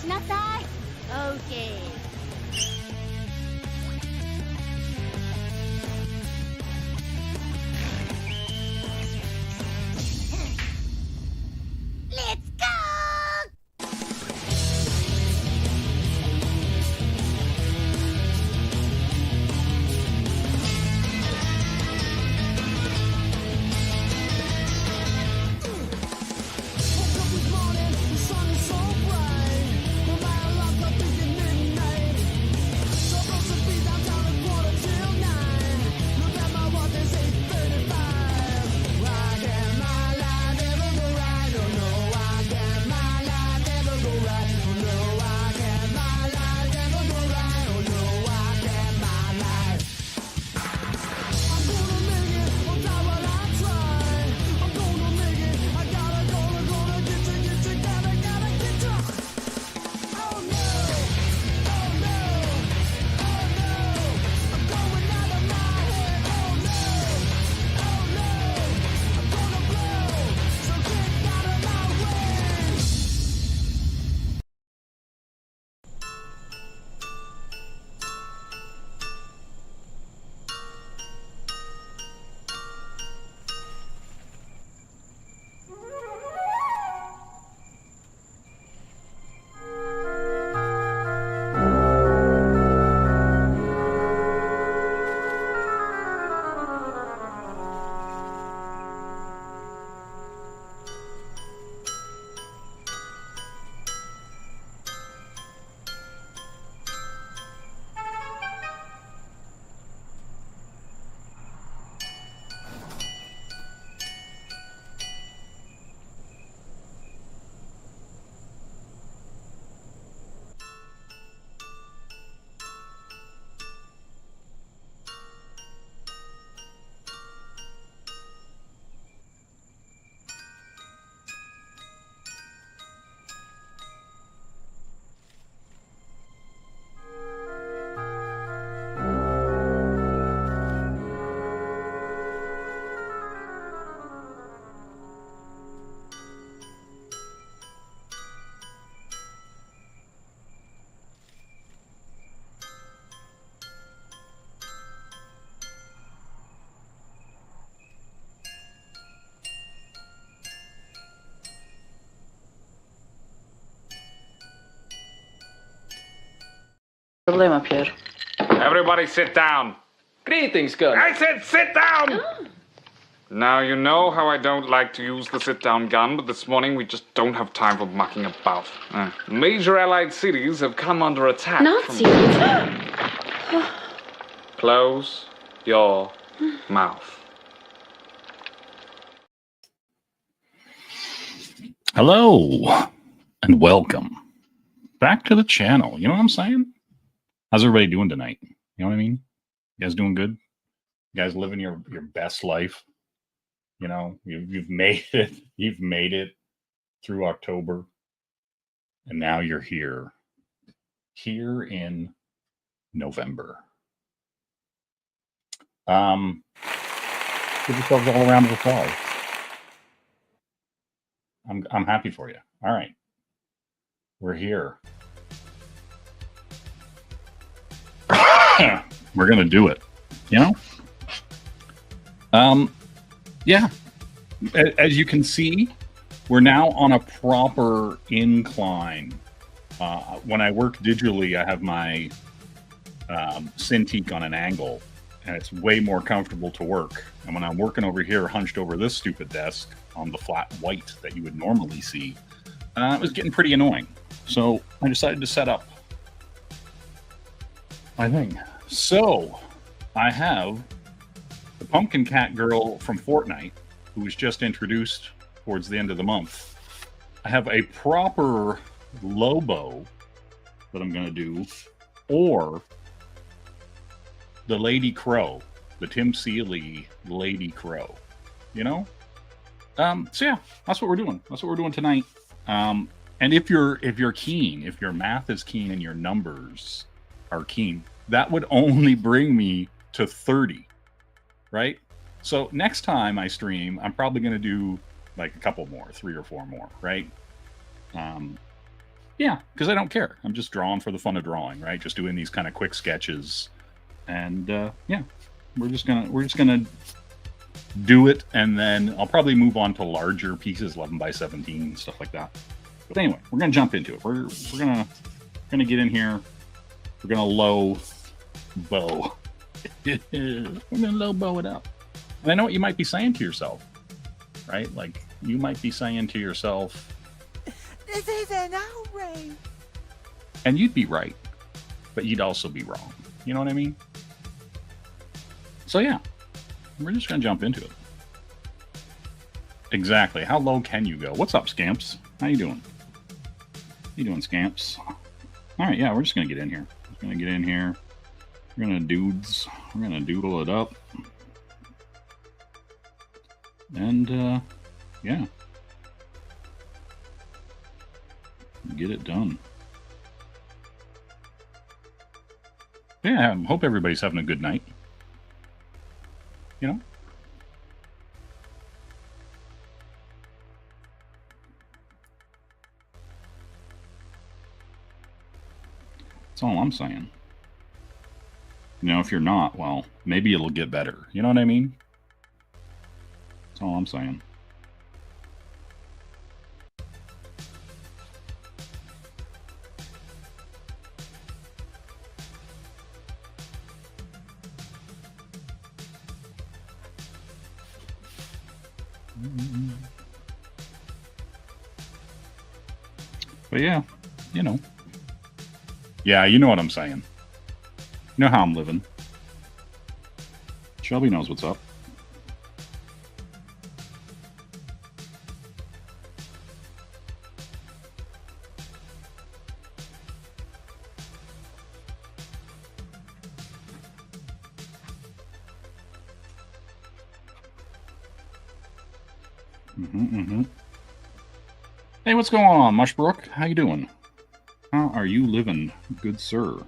なさい。オーケー。Let's go! Problema up here. Everybody sit down. Greetings, gun. I said sit down! Now, you know how I don't like to use the sit-down gun, but this morning we just don't have time for mucking about. Major allied cities have come under attack Nazis? Close your mouth. Hello, and welcome back to the channel. You know what I'm saying? How's everybody doing tonight? You know what I mean? You guys doing good? You guys living your best life? You know, you've made it. You've made it through October, and now you're here in November. Give yourselves all a round of applause. I'm happy for you. All right, we're here. We're gonna do it. You know. Yeah. As you can see, we're now on a proper incline. When I work digitally, I have my Cintiq on an angle, and it's way more comfortable to work. And when I'm working over here, hunched over this stupid desk on the flat white that you would normally see, it was getting pretty annoying. So I decided to set up my thing. So I have the Pumpkin Cat girl from Fortnite, who was just introduced towards the end of the month. I have a proper Lobo that I'm going to do, or the Lady Crow, the Tim Seeley Lady Crow. You know? So yeah, that's what we're doing. That's what we're doing tonight. And if you're keen, if your math is keen and your numbers are keen, that would only bring me to 30, right? So next time I stream, I'm probably going to do like a couple more, 3 or 4 more, right? Yeah, because I don't care. I'm just drawing for the fun of drawing, right? Just doing these kind of quick sketches, and yeah, we're just gonna do it, and then I'll probably move on to larger pieces, 11 by 17, stuff like that. But anyway, we're gonna jump into it. We're gonna get in here. We're gonna low bow. We're gonna low bow it up. And I know what you might be saying to yourself, right? Like you might be saying to yourself, This is an outrage. and you'd be right, but you'd also be wrong. You know what I mean? So yeah, we're just gonna jump into it. Exactly. How low can you go? What's up, Scamps? How you doing? How you doing, Scamps? All right, yeah, we're just gonna get in here. We're gonna get in here. We're gonna doodle it up, and yeah, get it done. Yeah, I hope everybody's having a good night. You know? That's all I'm saying. You know, if you're not, well, maybe it'll get better. You know what I mean? That's all I'm saying. But yeah, you know. Yeah, you know what I'm saying. You know how I'm living. Shelby knows what's up. Hey, what's going on, Mushbrook? How you doing? How are you living, good sir?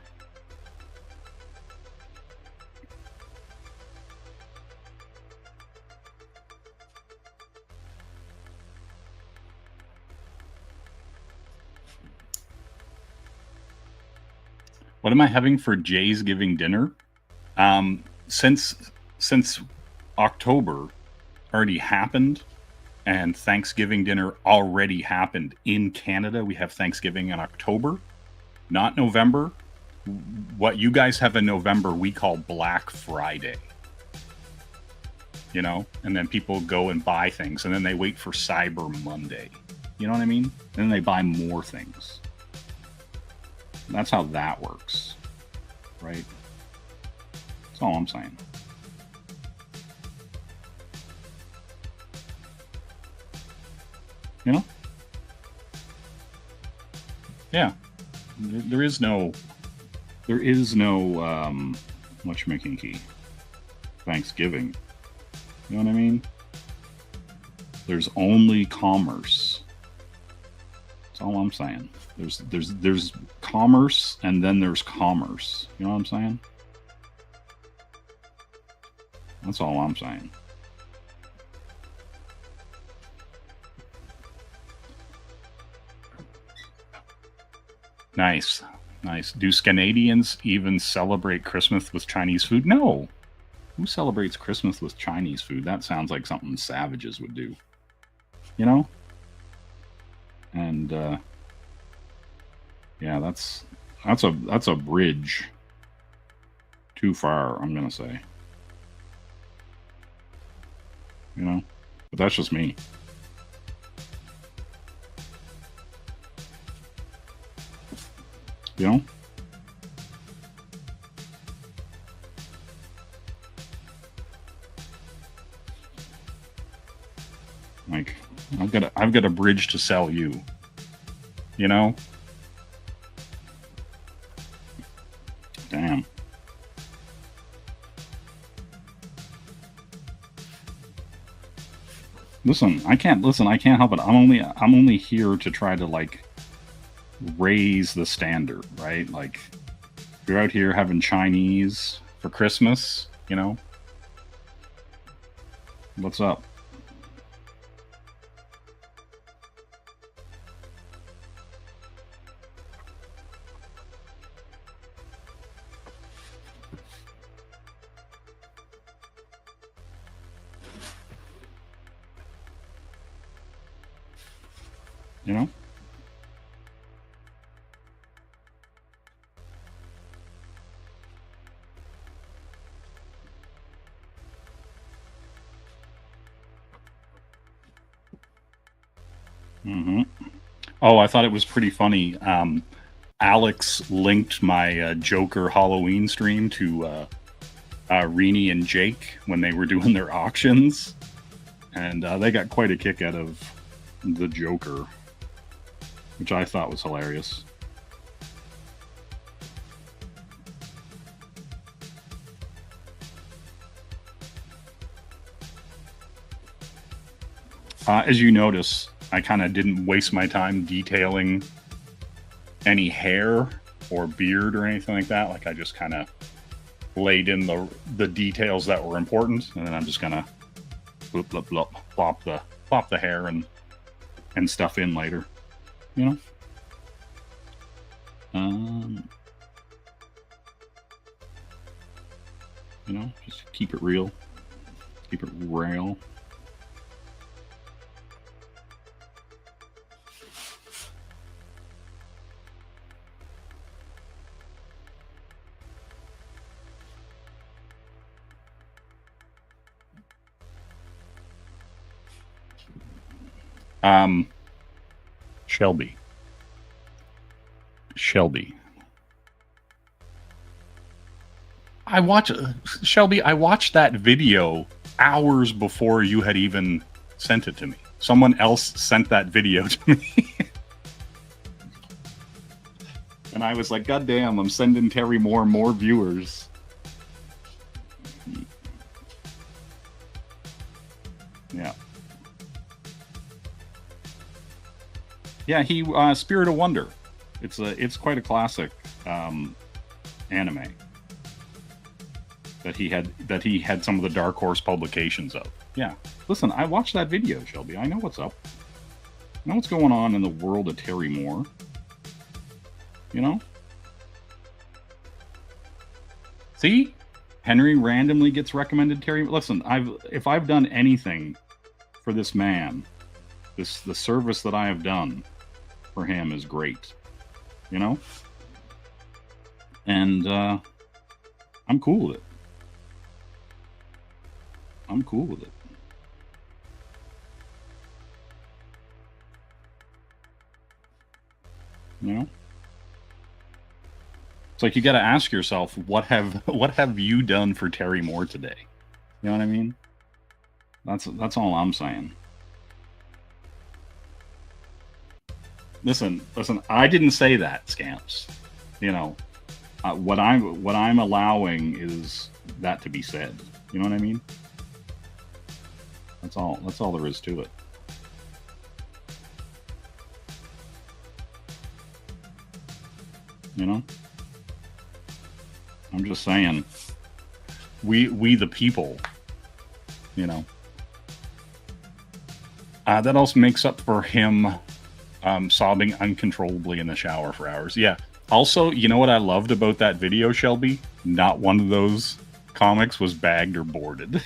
What am I having for Jay's giving dinner? Since October already happened, and Thanksgiving dinner already happened in Canada. We have Thanksgiving in October, not November. What you guys have in November, we call Black Friday. You know, and then people go and buy things, and then they wait for Cyber Monday. You know what I mean? And then they buy more things. That's how that works, right? That's all I'm saying. You know? Yeah. There is no matchmaking key. Thanksgiving. You know what I mean? There's only commerce. That's all I'm saying. There's commerce, and then there's commerce. You know what I'm saying? That's all I'm saying. Nice. Nice. Do Canadians even celebrate Christmas with Chinese food? No. Who celebrates Christmas with Chinese food? That sounds like something savages would do. You know? And yeah, that's a bridge too far, I'm gonna say. You know? But that's just me. You know? Like, I've got a bridge to sell you. You know? Damn. Listen, I can't help it. I'm only here to try to like raise the standard, right? Like, if you're out here having Chinese for Christmas, you know, what's up? You know? Mm-hmm. Oh, I thought it was pretty funny. Alex linked my Joker Halloween stream to Rini and Jake when they were doing their auctions, and they got quite a kick out of the Joker, which I thought was hilarious. As you notice, I kind of didn't waste my time detailing any hair or beard or anything like that. Like, I just kind of laid in the details that were important, and then I'm just gonna plop the hair and stuff in later, you know. You know, just keep it real, keep it real. Shelby. I watched that video hours before you had even sent it to me. Someone else sent that video to me. And I was like, God damn, I'm sending Terry more viewers. Yeah. Yeah, he Spirit of Wonder. It's quite a classic anime that he had some of the Dark Horse publications of. Yeah. Listen, I watched that video, Shelby. I know what's up. I know what's going on in the world of Terry Moore. You know? See? Henry randomly gets recommended Terry. Listen, if I've done anything for this man, the service that I have done for him is great. You know? And I'm cool with it. I'm cool with it. You know? It's like you got to ask yourself, what have you done for Terry Moore today? You know what I mean? That's all I'm saying. Listen, I didn't say that, Scamps. You know, what I'm allowing is that to be said. You know what I mean? That's all there is to it. You know? I'm just saying, we the people, you know. That also makes up for him sobbing uncontrollably in the shower for hours. Yeah. Also, you know what I loved about that video, Shelby? Not one of those comics was bagged or boarded.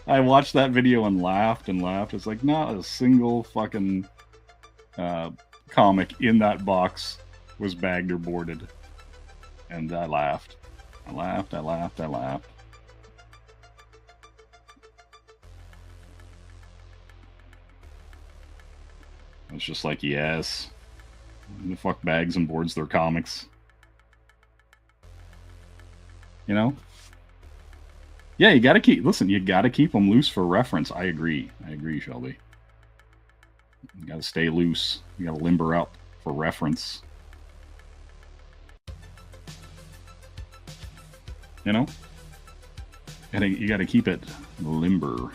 I watched that video and laughed and laughed. It's like, not a single fucking comic in that box was bagged or boarded. And I laughed. I laughed. I was just like, yes. Who the fuck bags and boards their comics? You know? Yeah, you gotta keep them loose for reference. I agree, Shelby. You gotta stay loose. You gotta limber up for reference. You know? You gotta keep it limber.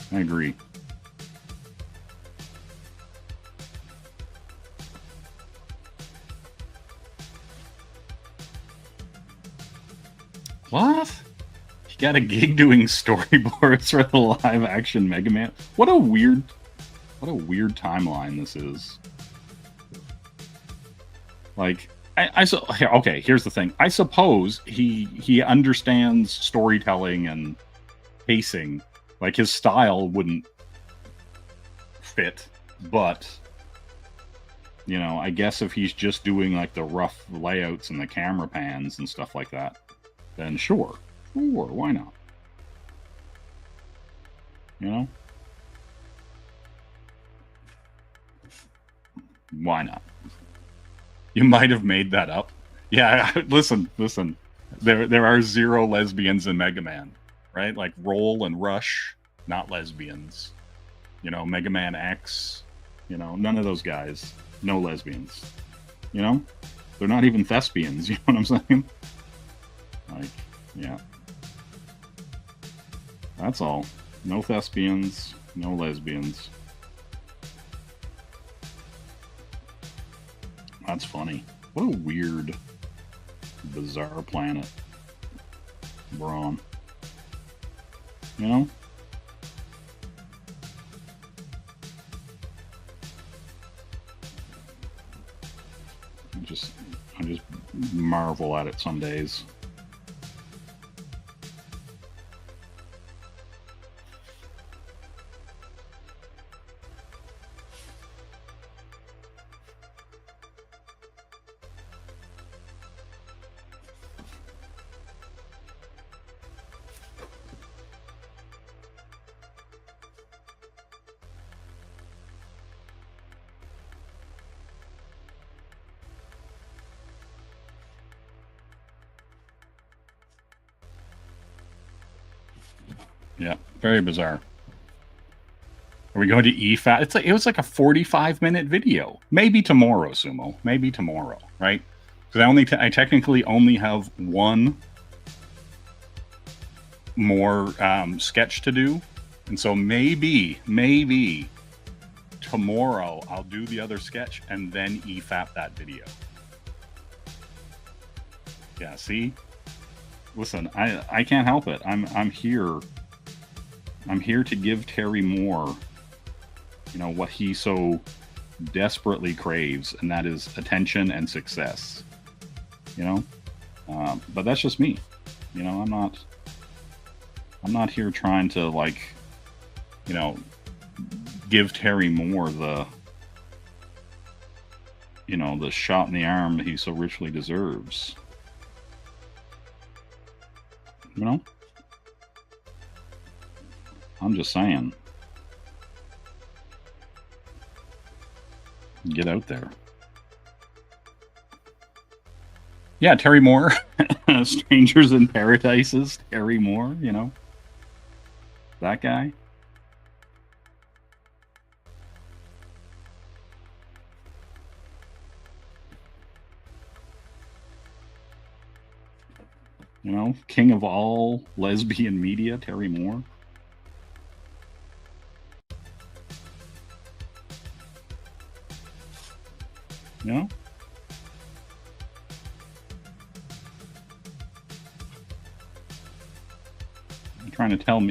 I agree. What? He got a gig doing storyboards for the live action Mega Man. What a weird timeline this is. Like, okay, here's the thing. I suppose he understands storytelling and pacing. Like, his style wouldn't fit, but you know, I guess if he's just doing like the rough layouts and the camera pans and stuff like that, then sure, why not? You know, why not? You might have made that up. Yeah, listen. There are 0 lesbians in Mega Man, right? Like Roll and Rush, not lesbians. You know, Mega Man X, you know, none of those guys. No lesbians. You know? They're not even thespians, you know what I'm saying? Like, yeah. That's all. No thespians, no lesbians. That's funny. What a weird, bizarre planet we're on. You know? I just marvel at it some days. Yeah, very bizarre. Are we going to EFAT? It was like a 45-minute video. Maybe tomorrow, Sumo. Maybe tomorrow, right? Because I technically only have one more sketch to do, and so maybe tomorrow I'll do the other sketch and then EFAP that video. Yeah, see? Listen, I can't help it. I'm here. I'm here to give Terry Moore, you know, what he so desperately craves, and that is attention and success. You know, but that's just me. You know, I'm not here trying to, like, you know, give Terry Moore the, you know, the shot in the arm he so richly deserves. You know? I'm just saying. Get out there. Yeah, Terry Moore. Strangers in Paradises. Terry Moore, you know. That guy. You know, king of all lesbian media, Terry Moore. You know? You're trying to tell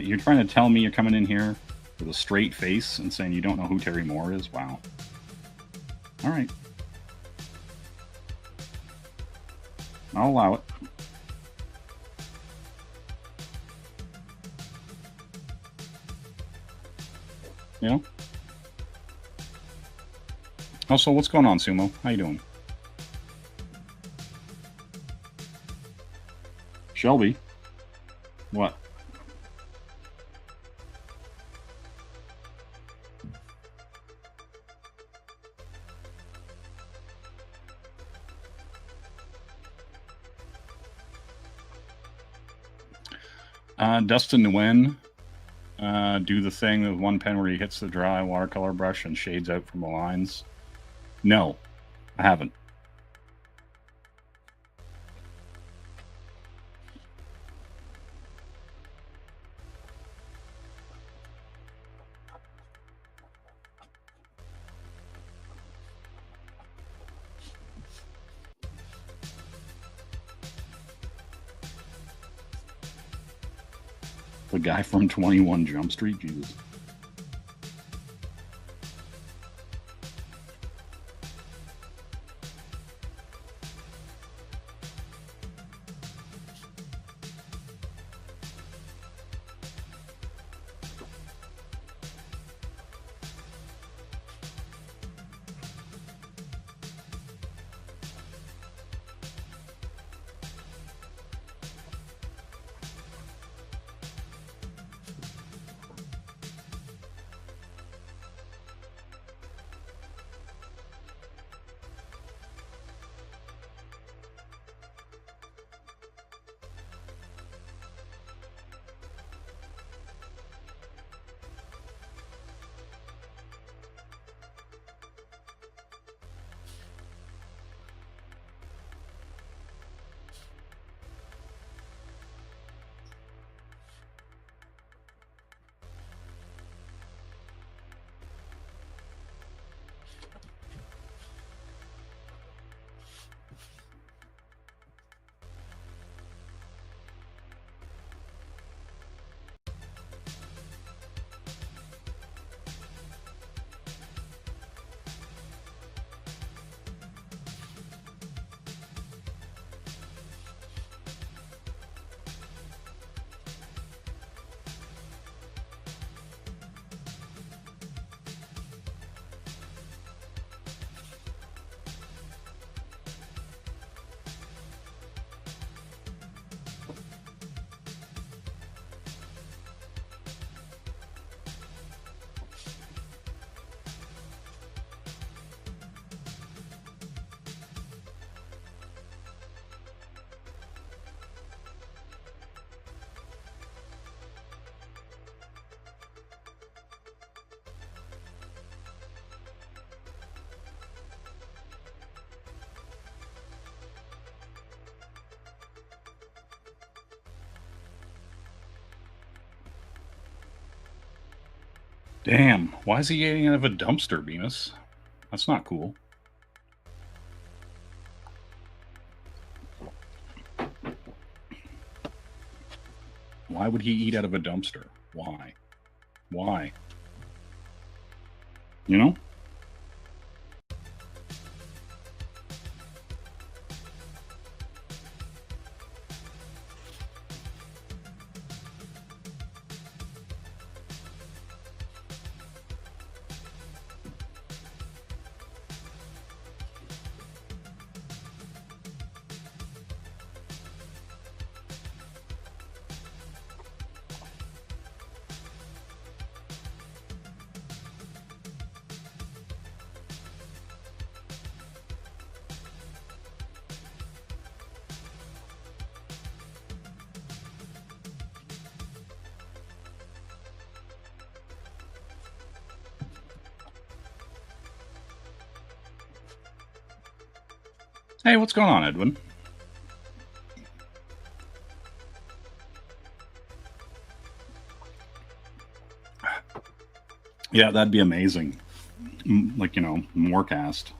me you're coming in here with a straight face and saying you don't know who Terry Moore is? Wow. All right. I'll allow it. You know? Also, what's going on, Sumo? How you doing? Shelby? What? Dustin Nguyen. Do the thing with one pen where he hits the dry watercolor brush and shades out from the lines. No, I haven't. The guy from 21 Jump Street, Jesus. Damn, why is he eating out of a dumpster, Bemis? That's not cool. Why would he eat out of a dumpster? Why? Why? You know? Hey, what's going on, Edwin? Yeah, that'd be amazing. Like, you know, more cast.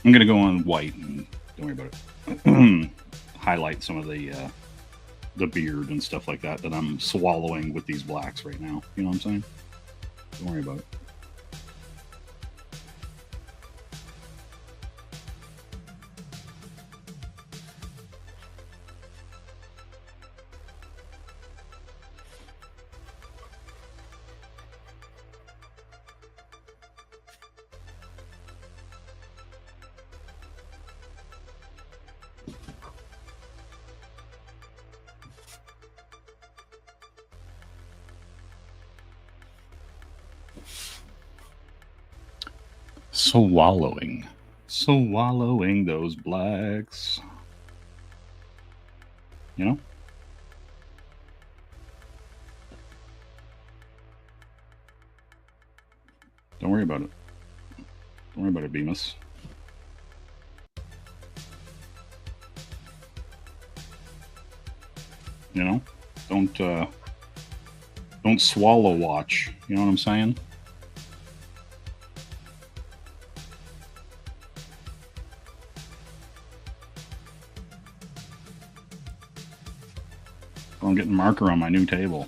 I'm gonna go on white and don't worry about it. Highlight some of the beard and stuff like that I'm swallowing with these blacks right now. You know what I'm saying? Don't worry about it. Swallowing those blacks. You know? Don't worry about it. Don't worry about it, Bemis. You know? Don't swallow watch. You know what I'm saying? I'm getting marker on my new table.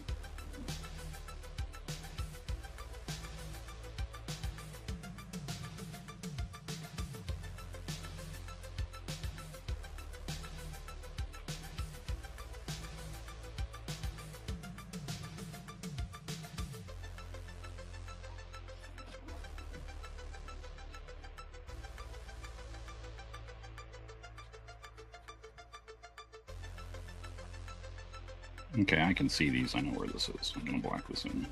Okay, I can see these. I know where this is. I'm going to black this in.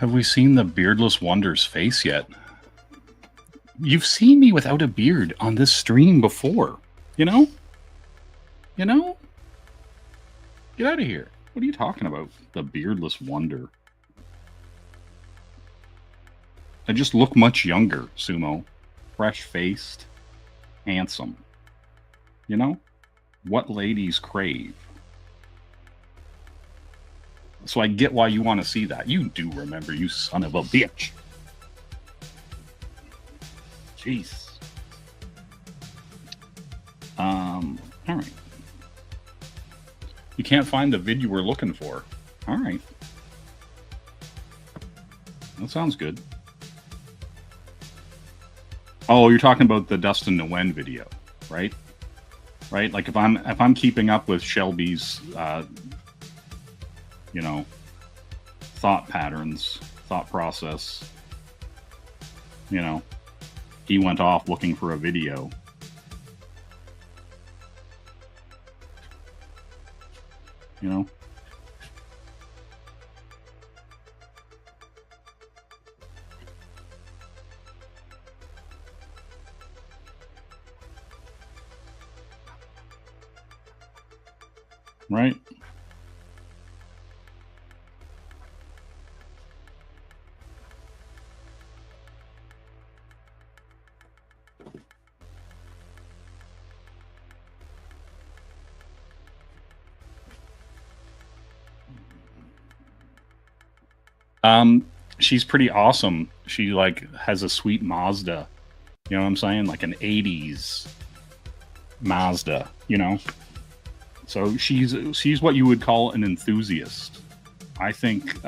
Have we seen the beardless wonder's face yet? You've seen me without a beard on this stream before. You know? You know? Get out of here. What are you talking about? The beardless wonder. I just look much younger, Sumo. Fresh-faced. Handsome. You know? What ladies crave. So I get why you want to see that. You do remember, you son of a bitch. Jeez. All right. You can't find the vid you were looking for. All right. That sounds good. Oh, you're talking about the Dustin Nguyen video, right? Right? Like if I'm keeping up with Shelby's you know, thought patterns, thought process, you know, he went off looking for a video. You know? Right? She's pretty awesome. She like has a sweet Mazda. You know what I'm saying? Like an 80s Mazda, you know? So she's what you would call an enthusiast. I think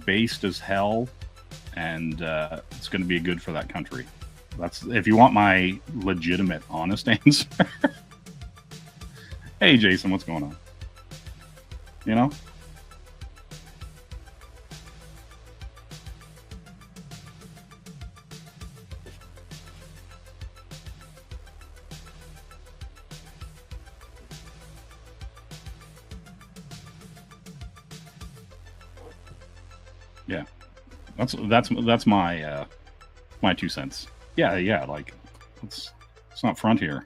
based as hell, and it's going to be good for that country. That's if you want my legitimate, honest answer. Hey, Jason, what's going on? You know? Yeah, that's my my 2 cents. Yeah, like it's not Frontier.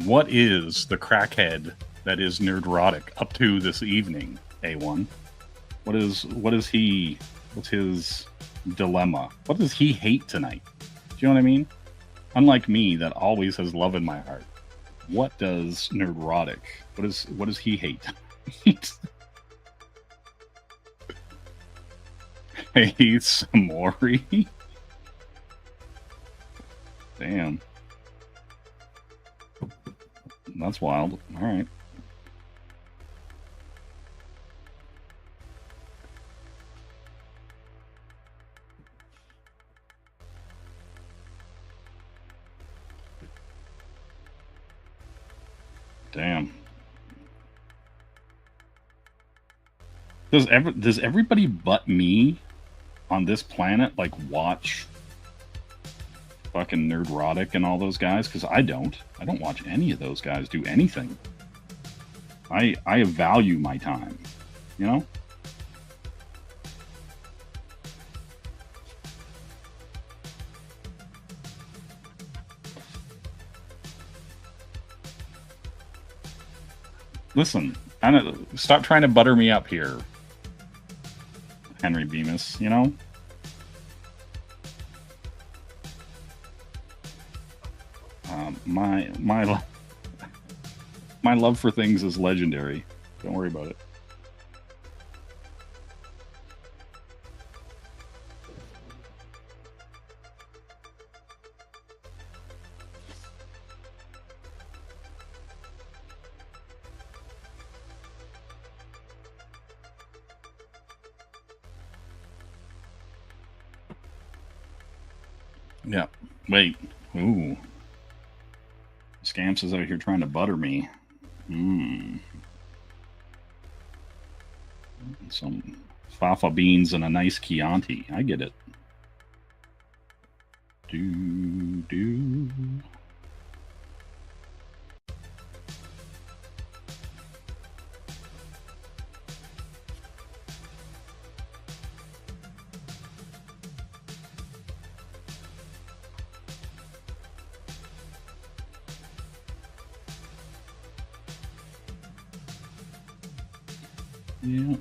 What is the crackhead that is Nerdrotic up to this evening, A1? What's his dilemma? What does he hate tonight? Do you know what I mean? Unlike me, that always has love in my heart. What does Nerdrotic? What does he hate? Hey, Samori. Damn. That's wild. All right. Damn. Does everybody but me on this planet like watch fucking Nerdrotic and all those guys? Because I don't watch any of those guys do anything. I value my time, you know? Listen, stop trying to butter me up here. Henry Bemis, you know? My love for things is legendary. Don't worry about it. Yeah. Wait. Ooh. Scamps is out here trying to butter me. Some fafa beans and a nice Chianti. I get it. Do. Yeah.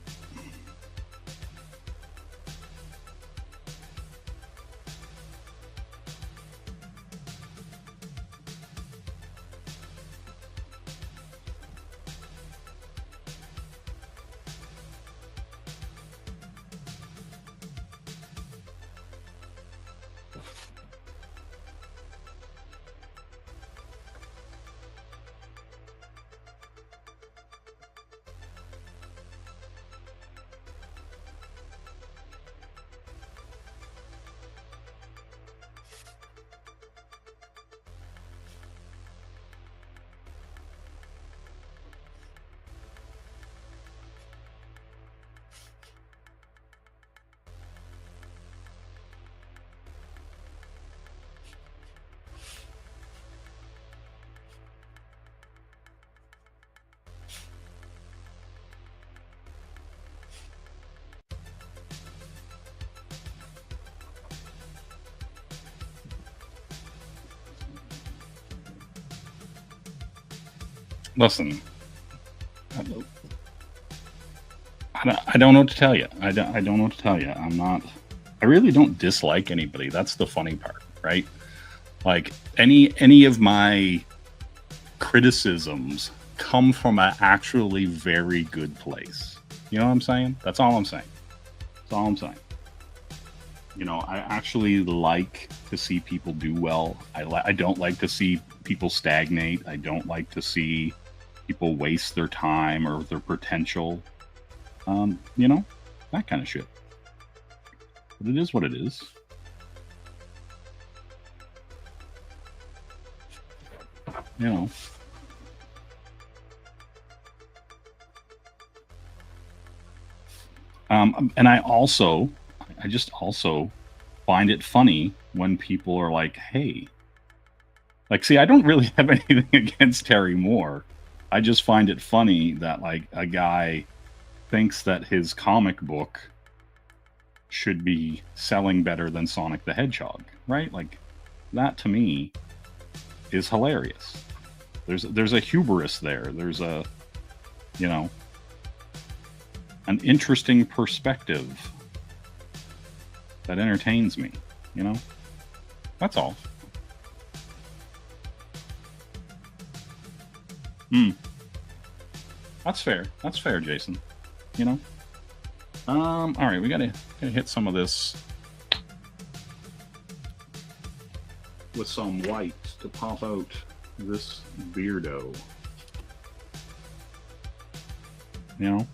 Listen, I don't know what to tell you. I don't know what to tell you. I really don't dislike anybody. That's the funny part, right? Like any of my criticisms come from an actually very good place. You know what I'm saying? That's all I'm saying. That's all I'm saying. You know, I actually like to see people do well. I don't like to see people stagnate. I don't like to see people waste their time or their potential. You know, that kind of shit. But it is what it is. You know. And I just also find it funny when people are like, hey, like, see, I don't really have anything against Terry Moore. I just find it funny that, like, a guy thinks that his comic book should be selling better than Sonic the Hedgehog, right? Like, that to me is hilarious. There's a hubris there. There's a, you know, an interesting perspective that entertains me, you know? That's all. That's fair. That's fair, Jason. You know? All right, we gotta hit some of this with some white to pop out this beardo. You know?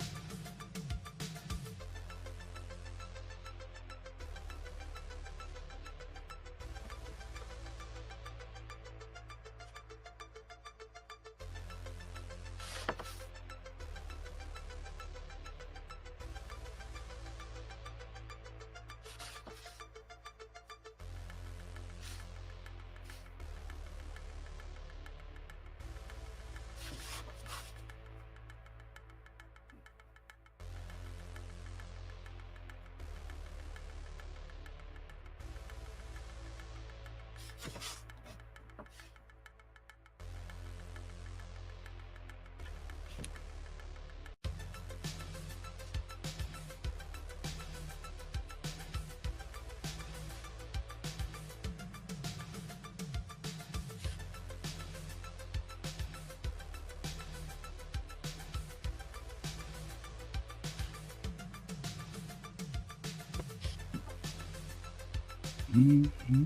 Mm-hmm.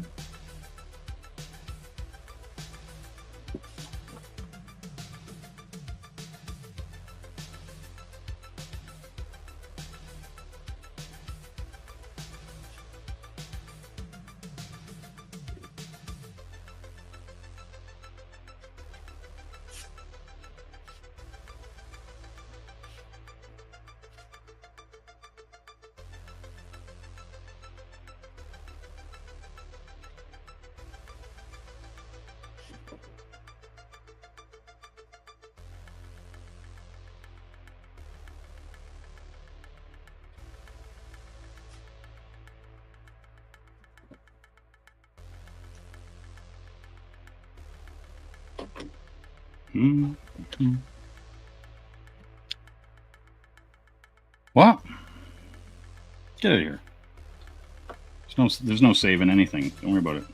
Mm-hmm. What? Get out of here. There's no saving anything. Don't worry about it.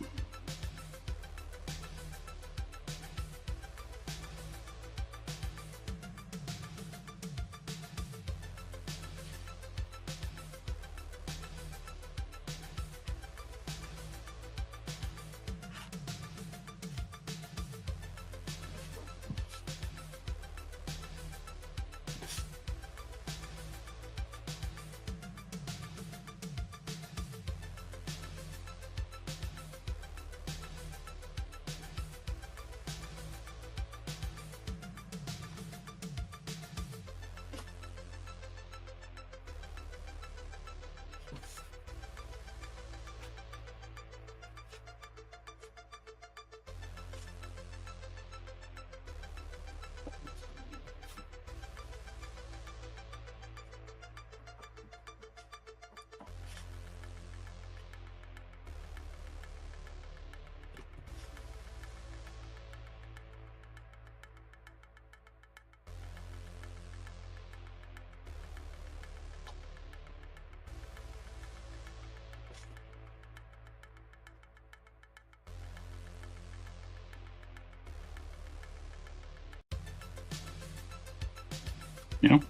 You know?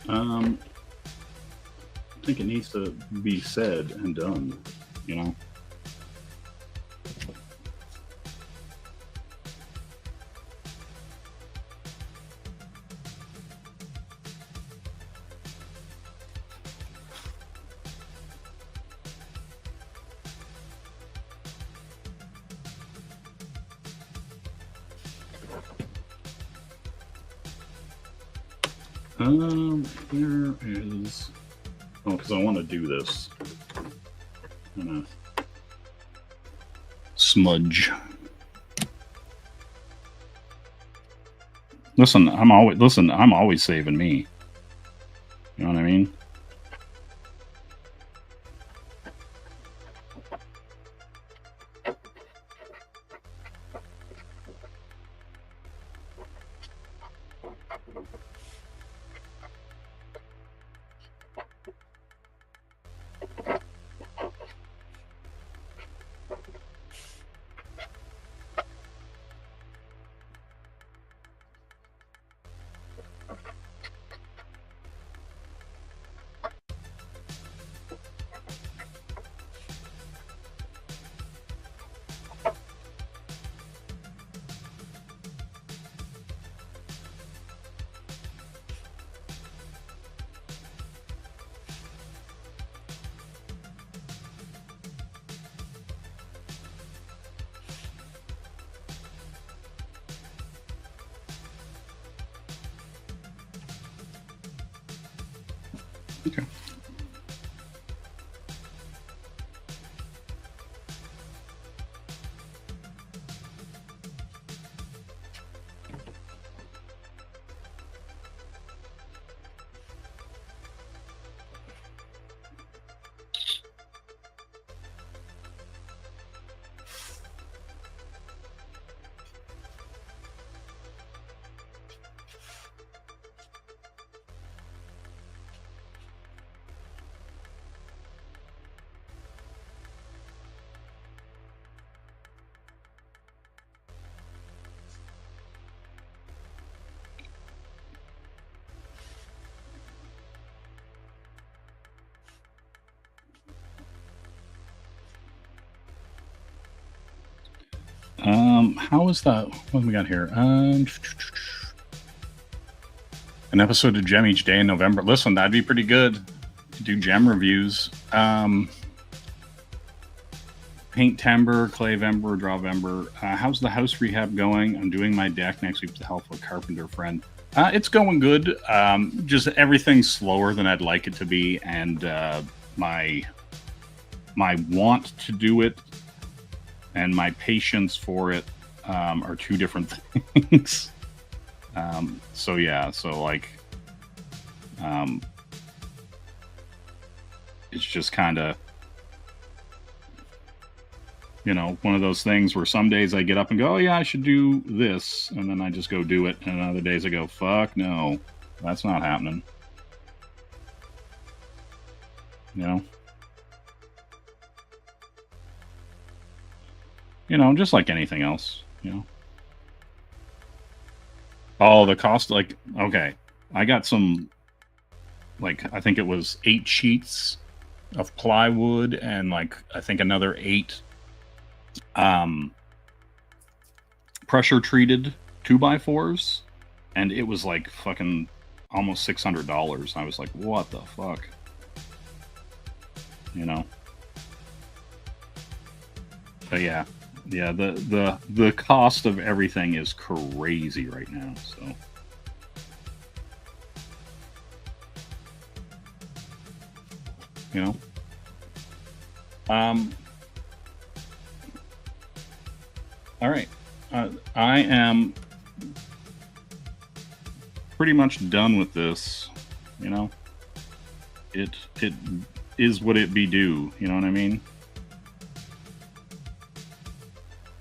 I think it needs to be said and done, you know? Here is... Oh, because I want to do this. I'm gonna smudge. Listen, I'm always saving me. You know what I mean? Okay. How is that? What do we got here? An episode of Gem each day in November. Listen, that'd be pretty good. Do gem reviews. Paint Timber, Clay Vember, Draw Vember. How's the house rehab going? I'm doing my deck next week with the help of a carpenter friend. It's going good. Just everything's slower than I'd like it to be, and my want to do it and my patience for it are two different things. So yeah, so like, it's just kind of, you know, one of those things where some days I get up and go, oh yeah, I should do this, and then I just go do it, and other days I go, fuck no, that's not happening. You know, just like anything else, you know. Oh, the cost, like, okay, I got some, like, I think it was 8 sheets of plywood and like I think another 8 pressure treated 2x4s, and it was like fucking almost $600. I was like, what the fuck, you know. But yeah, the cost of everything is crazy right now, so you know. All right. I am pretty much done with this, you know. It is what it be do, you know what I mean?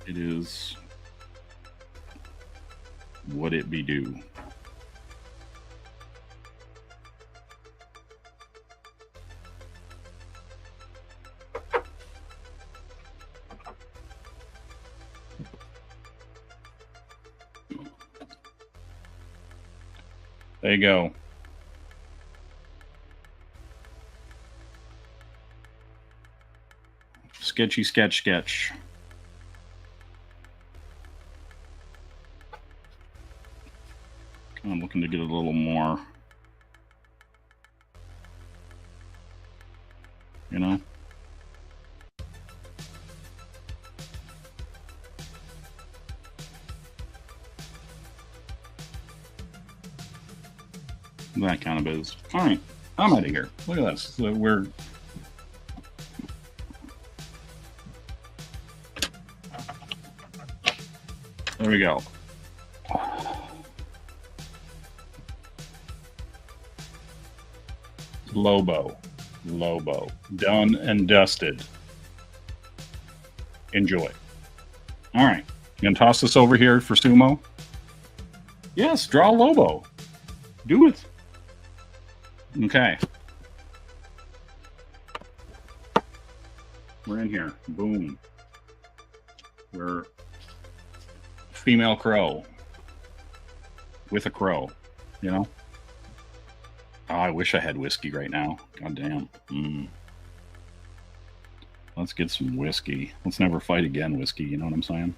It is what it be do. There you go. Sketchy sketch. I'm looking to get a little more, you know. That kind of biz. All right, I'm out of here. Look at this. We're there. We go. Lobo, done and dusted. Enjoy. All right, you gonna toss this over here for Sumo? Yes, draw Lobo. Do it. Okay. We're in here. Boom. We're female crow with a crow, you know? Oh, I wish I had whiskey right now. God damn. Let's get some whiskey. Let's never fight again, whiskey. You know what I'm saying?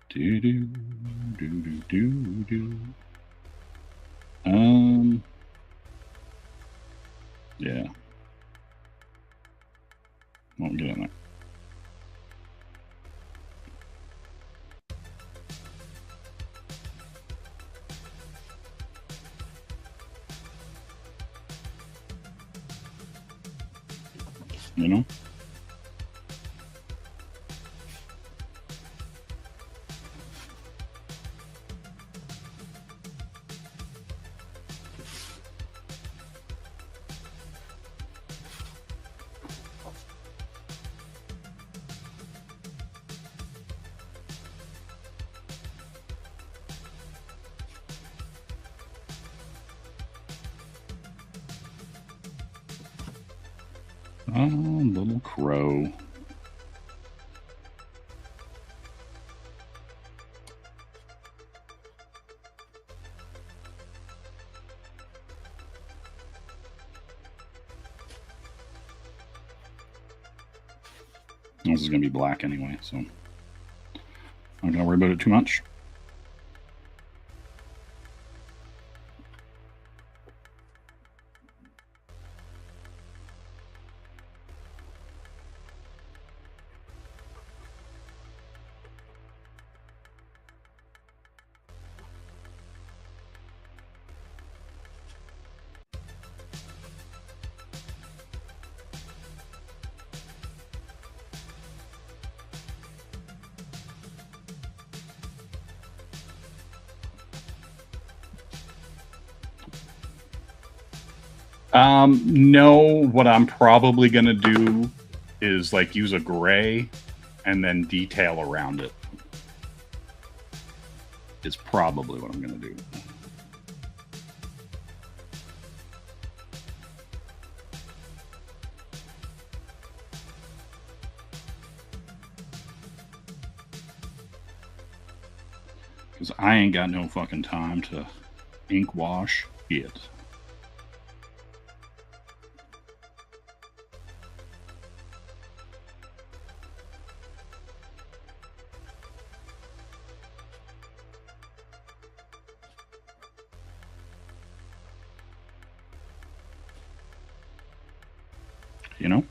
Do. Yeah. Won't get in there. You know? Oh, little crow. This is going to be black anyway, so I'm not going to worry about it too much. No, what I'm probably going to do is like use a gray and then detail around it. Is probably what I'm going to do. Because I ain't got no fucking time to ink wash it. You know?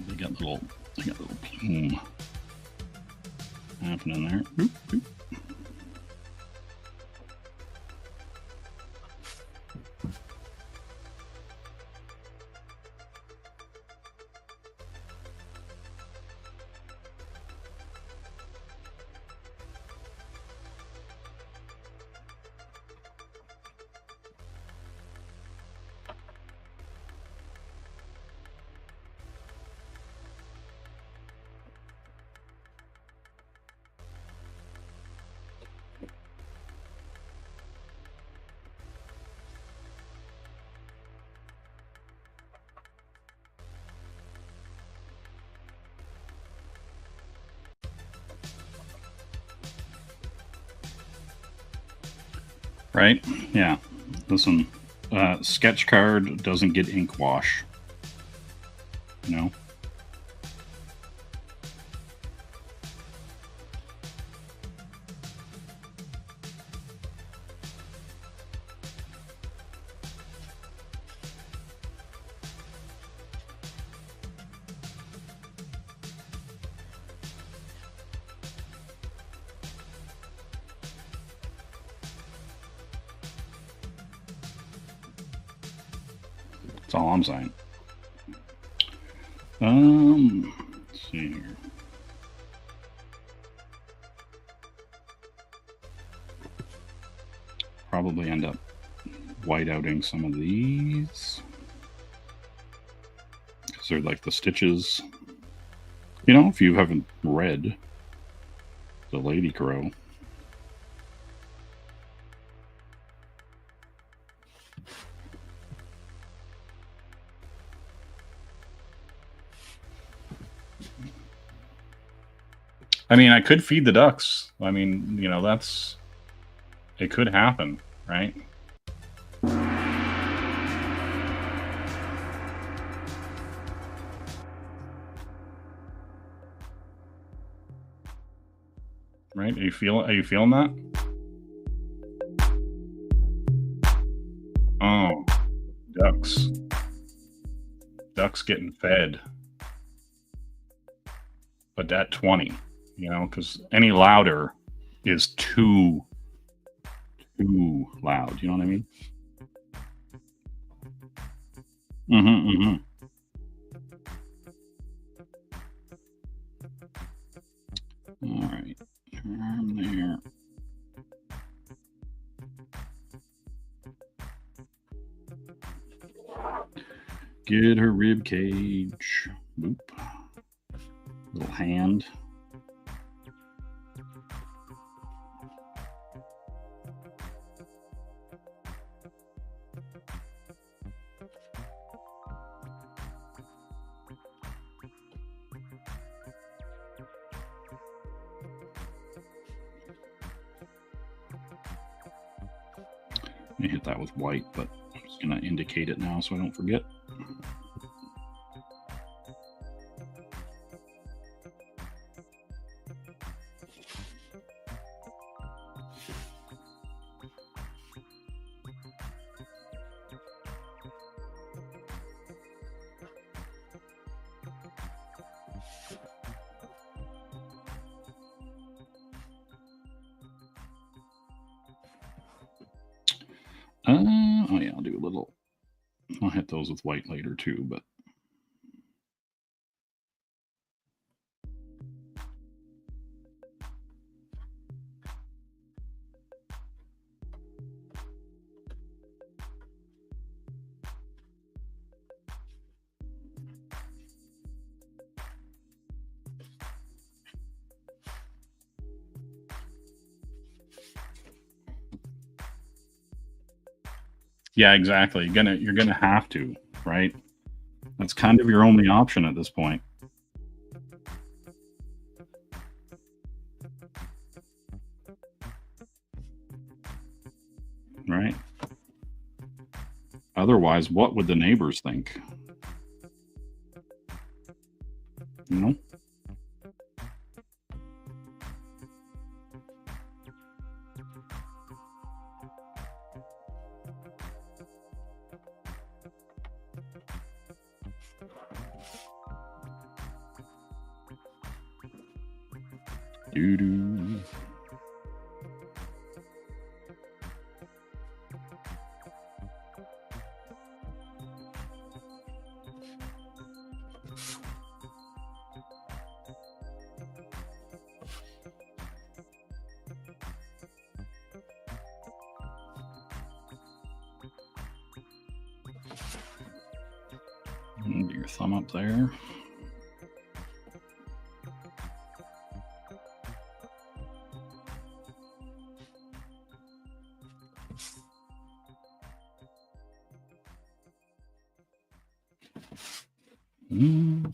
They got little plume happening there. Oop, oop. Right? Yeah. Listen, sketch card doesn't get ink wash. You know? That's all I'm saying. Let's see here. Probably end up whiteouting some of these. Because they're like the stitches. You know, if you haven't read The Lady Crow. I mean, I could feed the ducks. I mean, you know, that's... It could happen, right? Right? Are you feeling that? Oh, ducks. Ducks getting fed. But at 20, you know, because any louder is too loud. You know what I mean? Mm-hmm. All right. From there. Get her rib cage. Boop. Little hand. Let me hit that with white, but I'm just going to indicate it now so I don't forget. Oh yeah, I'll do a little. I'll hit those with white later too, but. Yeah, exactly. You're gonna have to, right? That's kind of your only option at this point. Right? Otherwise, what would the neighbors think? You know? Doo-doo. And do your thumb up there. Mm.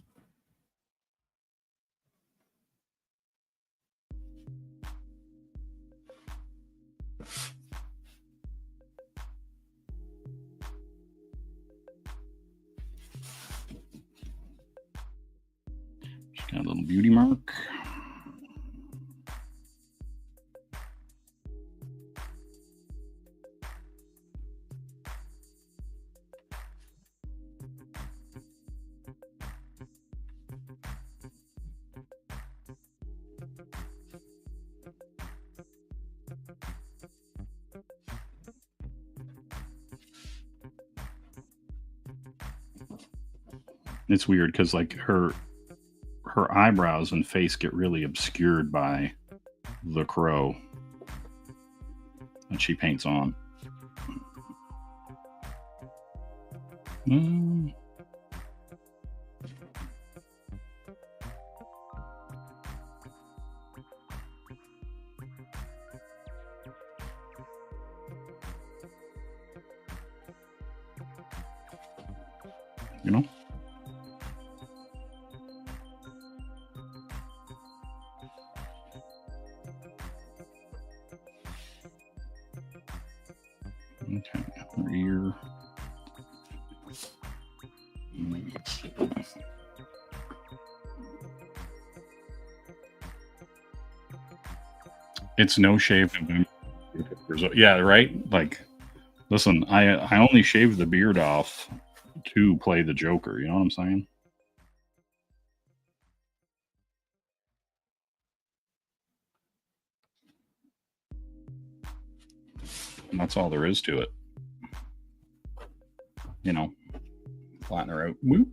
Just got a little beauty mark. It's weird because like her eyebrows and face get really obscured by the crow that she paints on. Mm. You know? Okay, her ear. It's no shave. Yeah, right? Like, listen, I only shaved the beard off to play the Joker. You know what I'm saying? And that's all there is to it. You know, flatten her out. Whoop.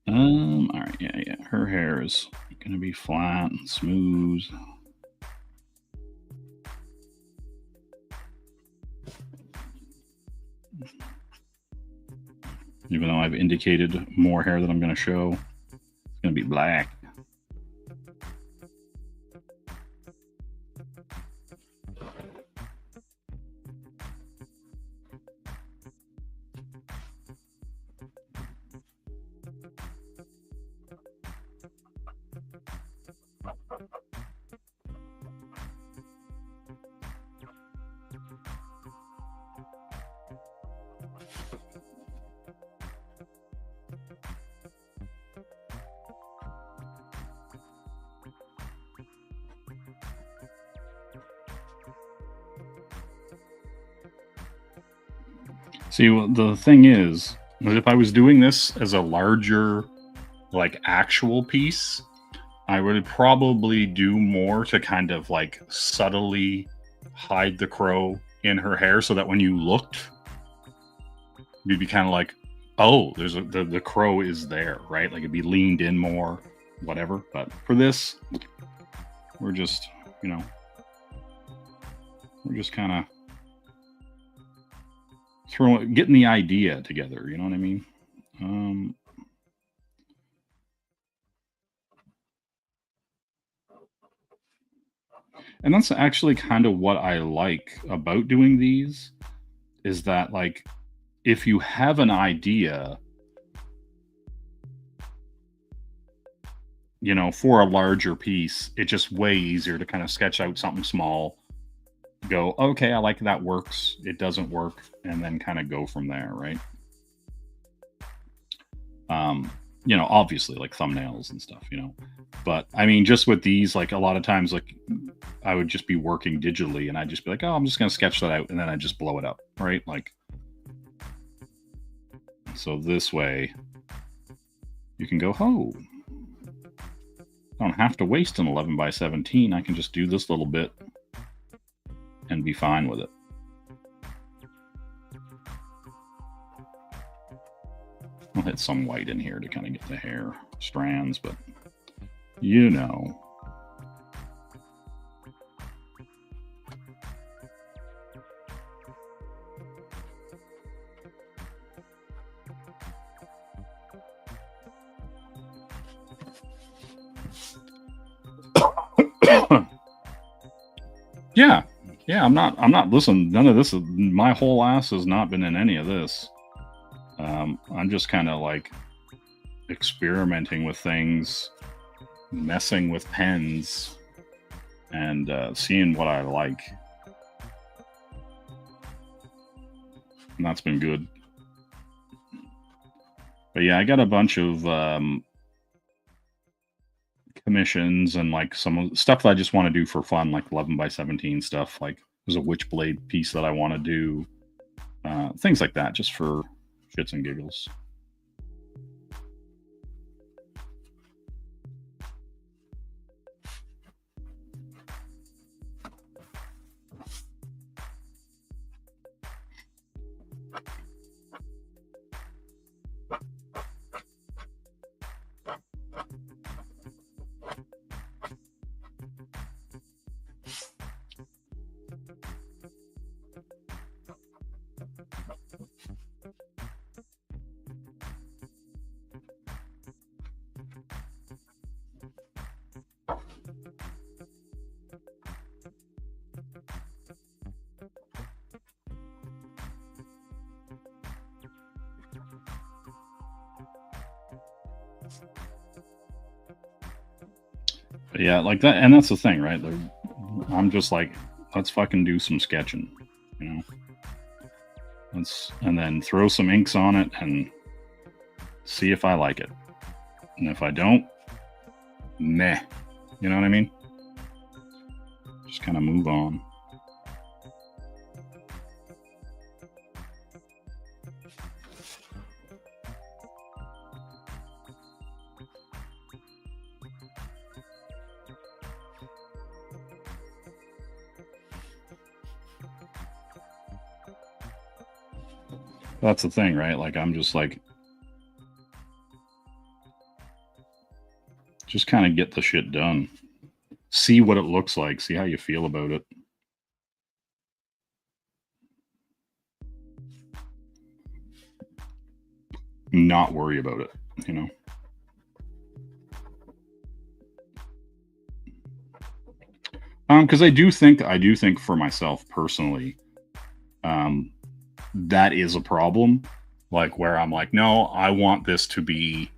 All right, yeah. Her hair is gonna be flat and smooth. Even though I've indicated more hair that I'm gonna show, it's gonna be black. See, well, the thing is, if I was doing this as a larger, like, actual piece, I would probably do more to kind of, like, subtly hide the crow in her hair so that when you looked, you'd be kind of like, oh, there's the crow is there, right? Like, it'd be leaned in more, whatever. But for this, we're just, you know, we're just kind of getting the idea together, you know what I mean? And that's actually kind of what I like about doing these, is that, like, if you have an idea, you know, for a larger piece, it's just way easier to kind of sketch out something small, go, okay, I like that, works, it doesn't work, and then kind of go from there, right? You know, obviously, like thumbnails and stuff, you know, but I mean, just with these, like, a lot of times, like, I would just be working digitally and I'd just be like, oh, I'm just going to sketch that out, and then I just blow it up, right? Like, so this way you can go, oh, I don't have to waste an 11 by 17. I can just do this little bit and be fine with it. I'll hit some white in here to kind of get the hair strands, but you know. Yeah, I'm not, listen, none of this, my whole ass has not been in any of this. I'm just kind of like experimenting with things, messing with pens, and seeing what I like. And that's been good. But yeah, I got a bunch of commissions and like some stuff that I just want to do for fun, like 11 by 17 stuff. Like there's a Witchblade piece that I want to do, things like that, just for shits and giggles. But yeah, like that, and that's the thing, right? I'm just like, let's fucking do some sketching, you know? And then throw some inks on it and see if I like it. And if I don't, meh. You know what I mean? Just kind of move on. That's the thing, right? Like, I'm just like, just kind of get the shit done. See what it looks like. See how you feel about it. Not worry about it, you know? Because I do think for myself personally, that is a problem. Like, where I'm like, no, I want this to be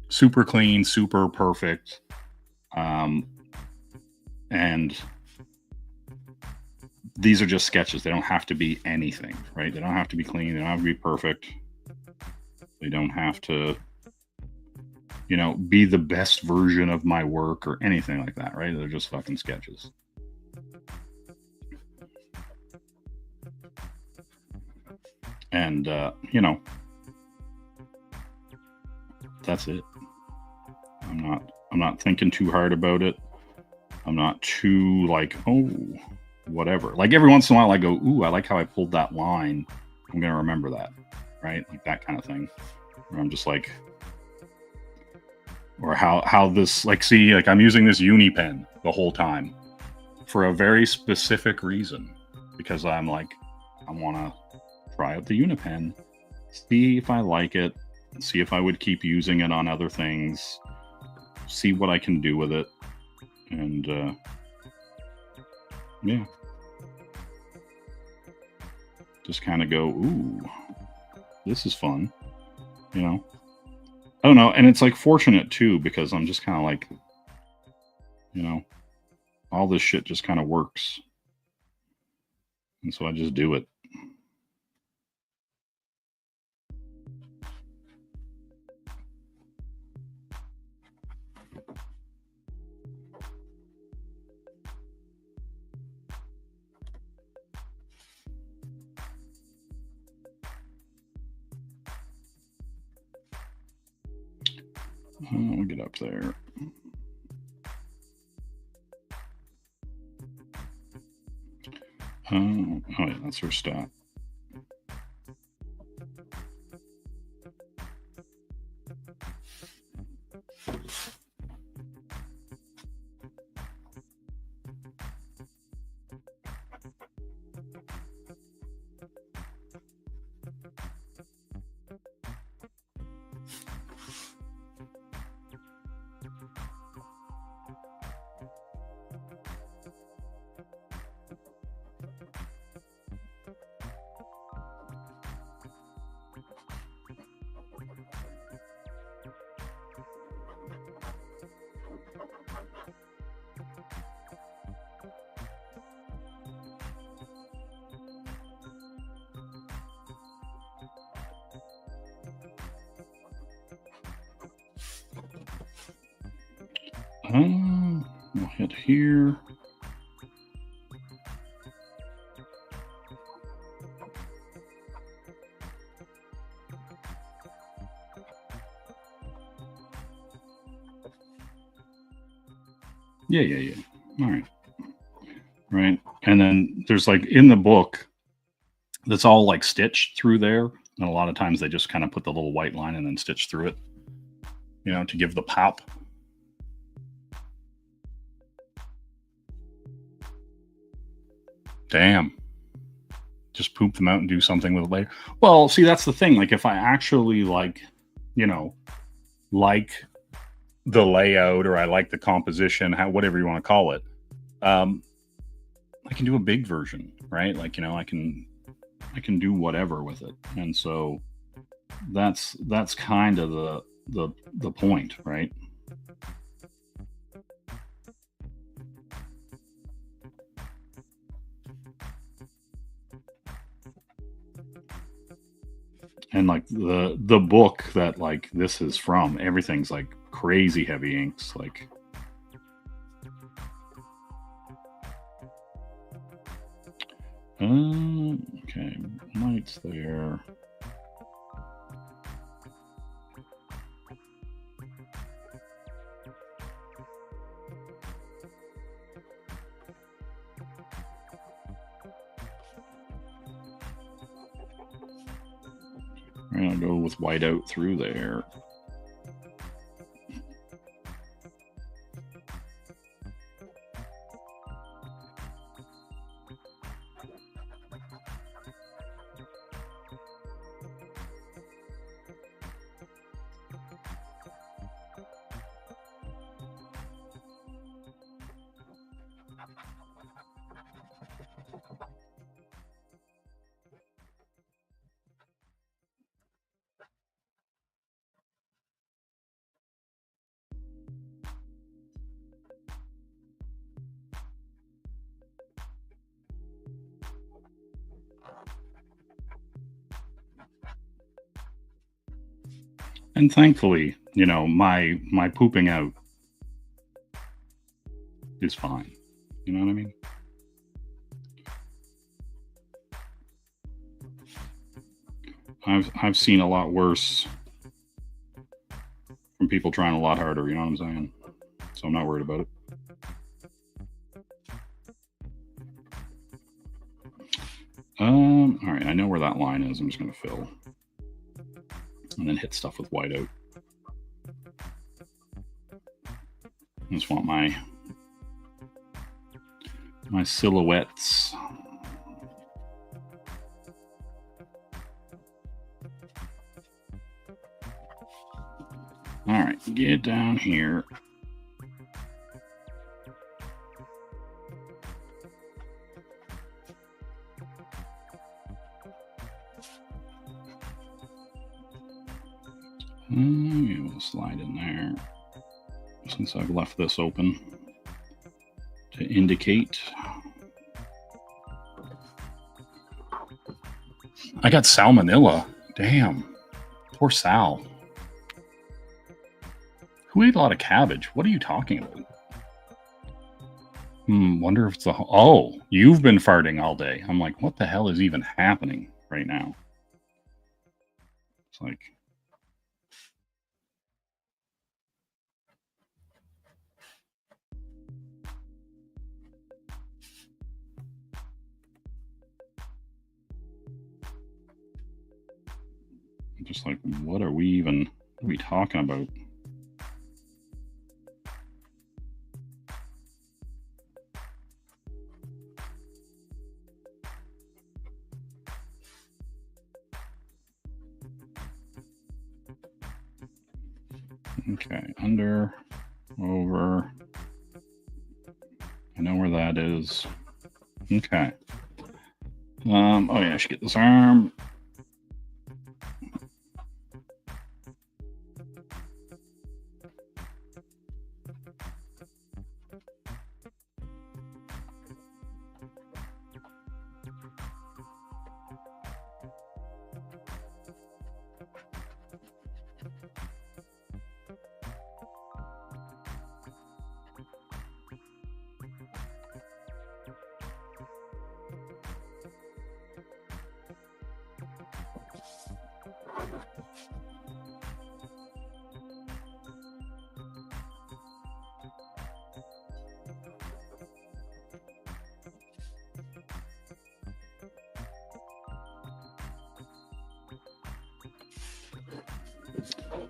super clean, super perfect. And these are just sketches. They don't have to be anything, right? They don't have to be clean. They don't have to be perfect. They don't have to, you know, be the best version of my work or anything like that, right? They're just fucking sketches. And, you know, that's it. I'm not thinking too hard about it. I'm not too like, oh, whatever. Like, every once in a while I go, ooh, I like how I pulled that line. I'm going to remember that, right? Like, that kind of thing. Where I'm just like, or how this, like, see, like, I'm using this uni pen the whole time for a very specific reason, because I'm like, I want to try out the Unipen, see if I like it, see if I would keep using it on other things, see what I can do with it, and yeah, just kind of go, ooh, this is fun, you know? I don't know, and it's like fortunate too, because I'm just kind of like, you know, all this shit just kind of works, and so I just do it. I'll get up there. Oh yeah, that's her stat. We'll hit here. Yeah. All right. Right. And then there's like in the book that's all like stitched through there. And a lot of times they just kind of put the little white line and then stitch through it, you know, to give the pop. Damn. Just poop them out and do something with it later. Well, see, that's the thing. Like, if I actually like, you know, like the layout, or I like the composition, whatever you want to call it, I can do a big version, right? Like, you know, I can do whatever with it. And so that's kind of the point, right? And like the book that like this is from, everything's like crazy heavy inks, like okay, lights there. We're gonna go with whiteout through there. And thankfully, you know, my pooping out is fine. You know what I mean? I've seen a lot worse from people trying a lot harder, you know what I'm saying? So I'm not worried about it. All right, I know where that line is. I'm just gonna fill. And then hit stuff with whiteout. I just want my silhouettes. All right, get down here. We'll slide in there since I've left this open to indicate. I got salmonella. Damn. Poor Sal. Who ate a lot of cabbage? What are you talking about? Wonder if it's the... Oh, you've been farting all day. I'm like, what the hell is even happening right now? It's like... I'm just like, what are we talking about? Okay, under, over. I know where that is. Okay. Oh yeah, I should get this arm.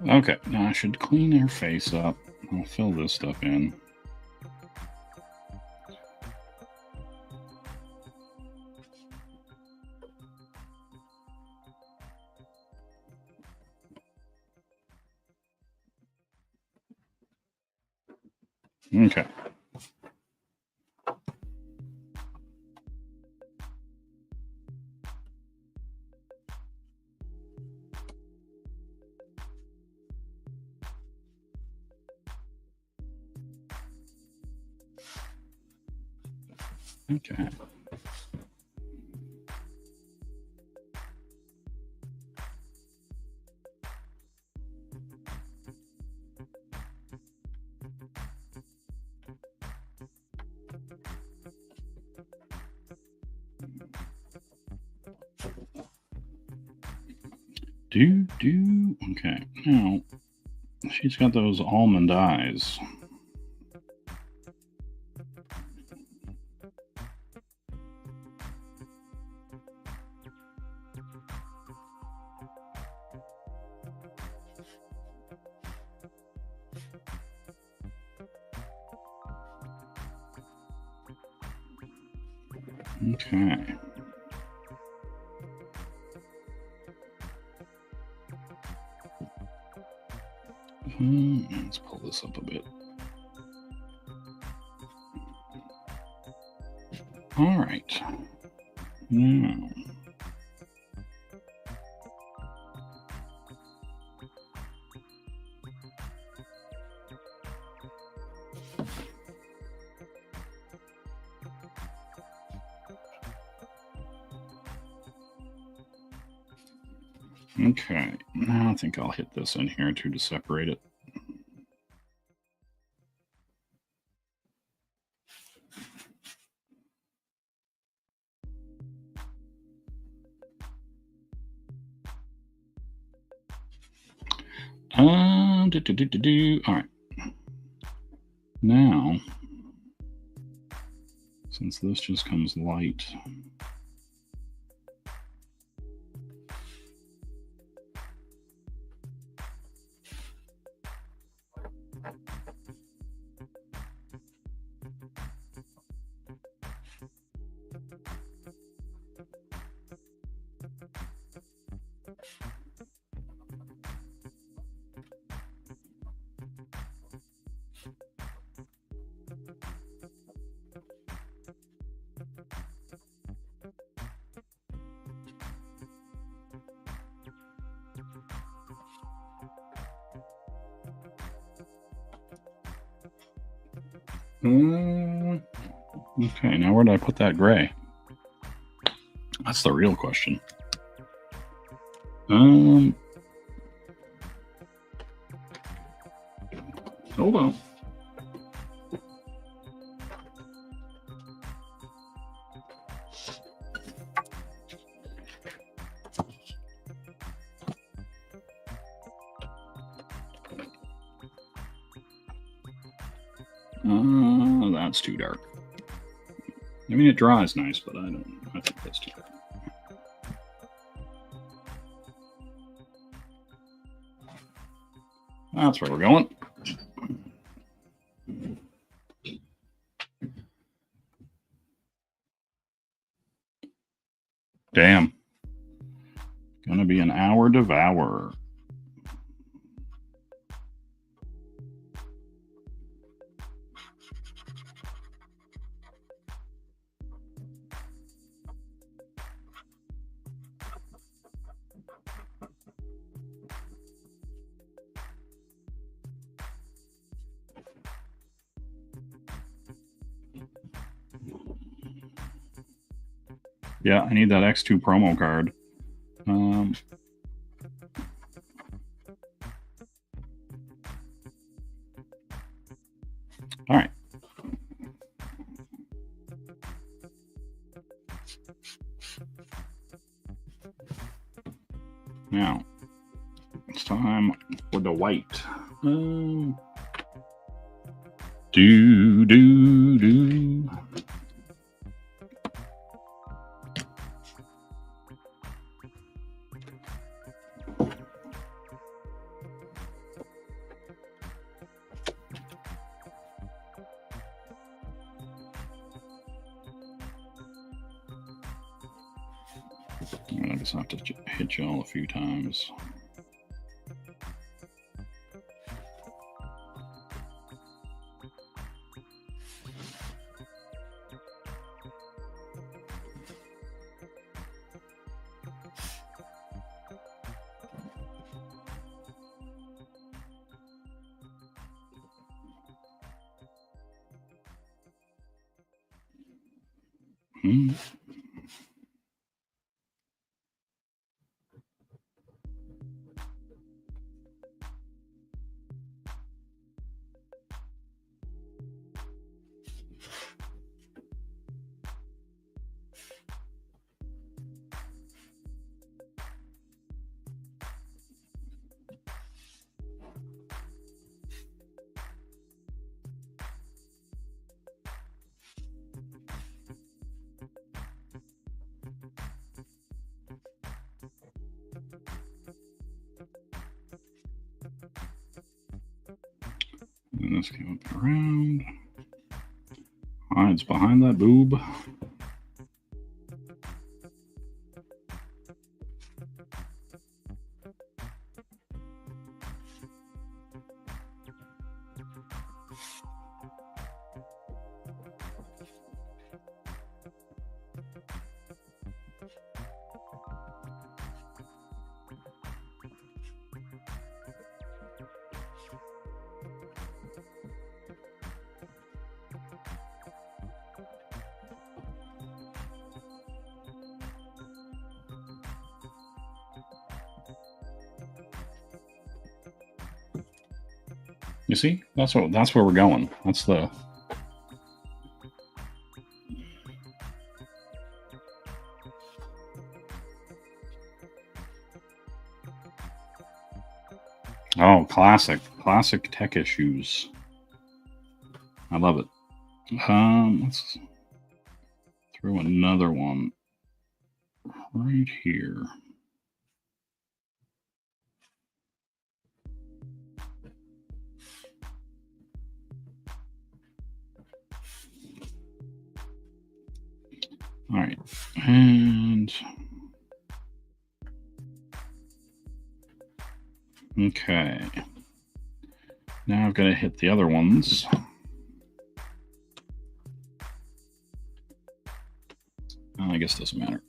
Okay, now I should clean her face up. I'll fill this stuff in. Okay. Okay. Okay, now she's got those almond eyes. Okay. Let's pull this up a bit. All right. Now. Okay, now I think I'll hit this in here too to separate it. All right. Now, since this just comes light, okay, now where did I put that gray? That's the real question. Hold on. That's too dark. I mean, it dries nice, but I think that's too dark. That's where we're going. Damn. Gonna be an hour devour. Yeah, I need that X2 promo card. All right. Now, it's time for the white. Do. I guess I'll have to hit y'all a few times. And this came up around. Hides behind that boob. You see, that's where we're going. That's the. Oh, classic tech issues. I love it. Let's throw another one right here. All right, and okay. Now I've got to hit the other ones. Oh, I guess it doesn't matter.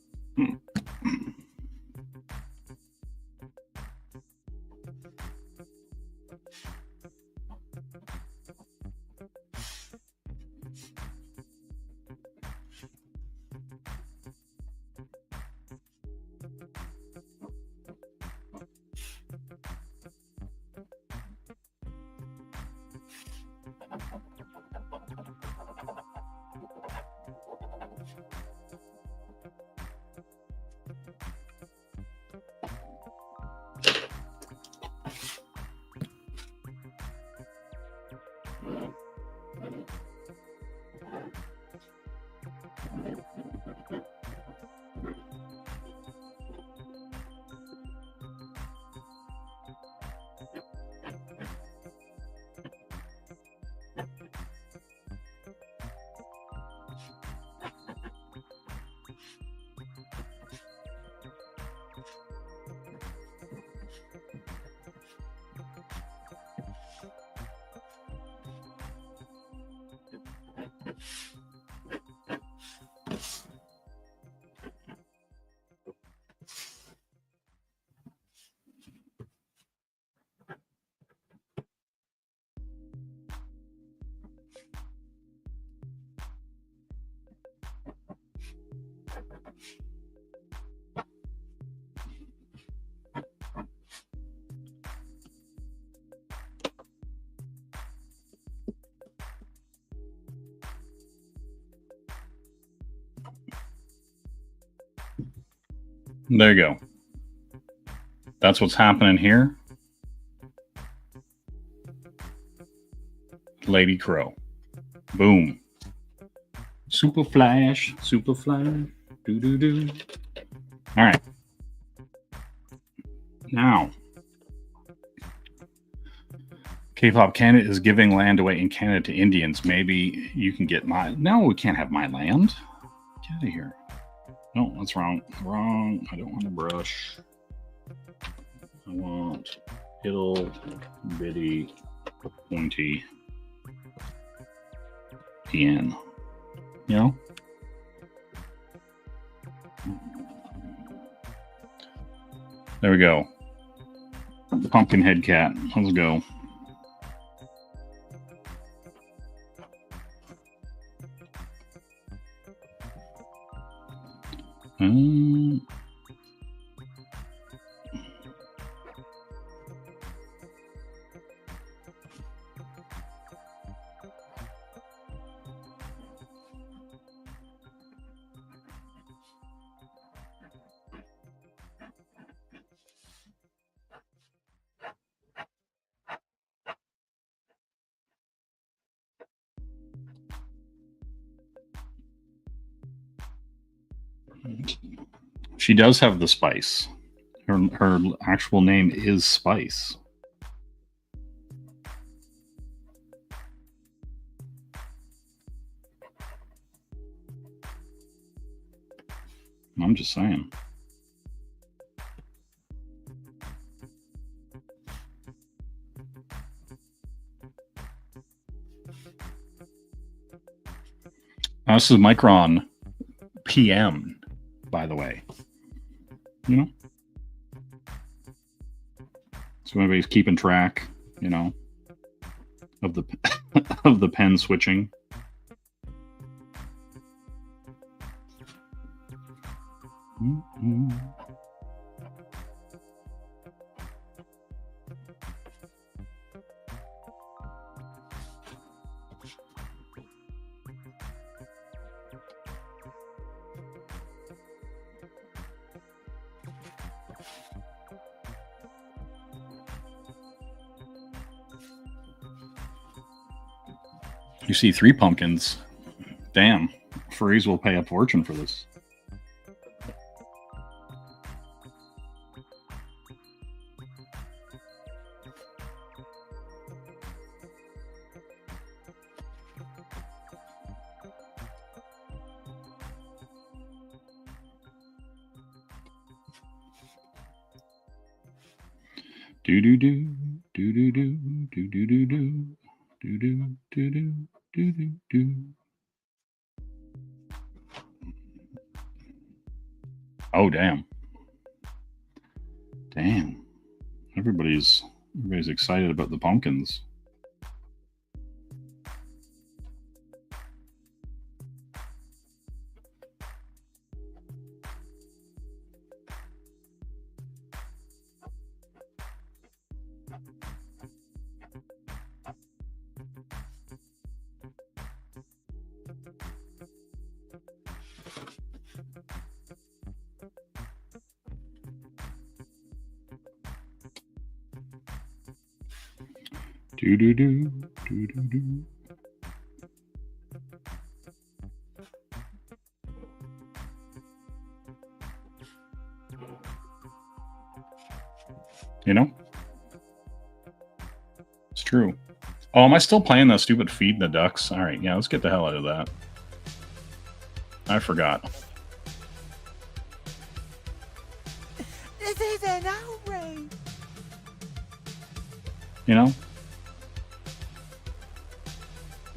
There you go. That's what's happening here. Lady Crow. Boom. Super Flash. Super Flash. Do. All right. Now, K-pop Canada is giving land away in Canada to Indians. Maybe you can get my... No, we can't have my land. Get out of here. No, that's wrong. Wrong. I don't want a brush. I want little bitty pointy PN. You know? There we go. Pumpkinhead cat. Let's go. She does have the spice. Her actual name is Spice. I'm just saying. This is Micron PM, by the way. You know? So everybody's keeping track, you know, of the of the pen switching. Mm-hmm. You see 3 pumpkins. Damn. Furries will pay a fortune for this. Do do do do do do do do do do do do do do do do. Oh damn! Damn! Everybody's excited about the pumpkins. Do do do do do do. You know, it's true. Oh, am I still playing that stupid Feed the Ducks? All right, yeah, let's get the hell out of that. I forgot. This is an outrage. You know?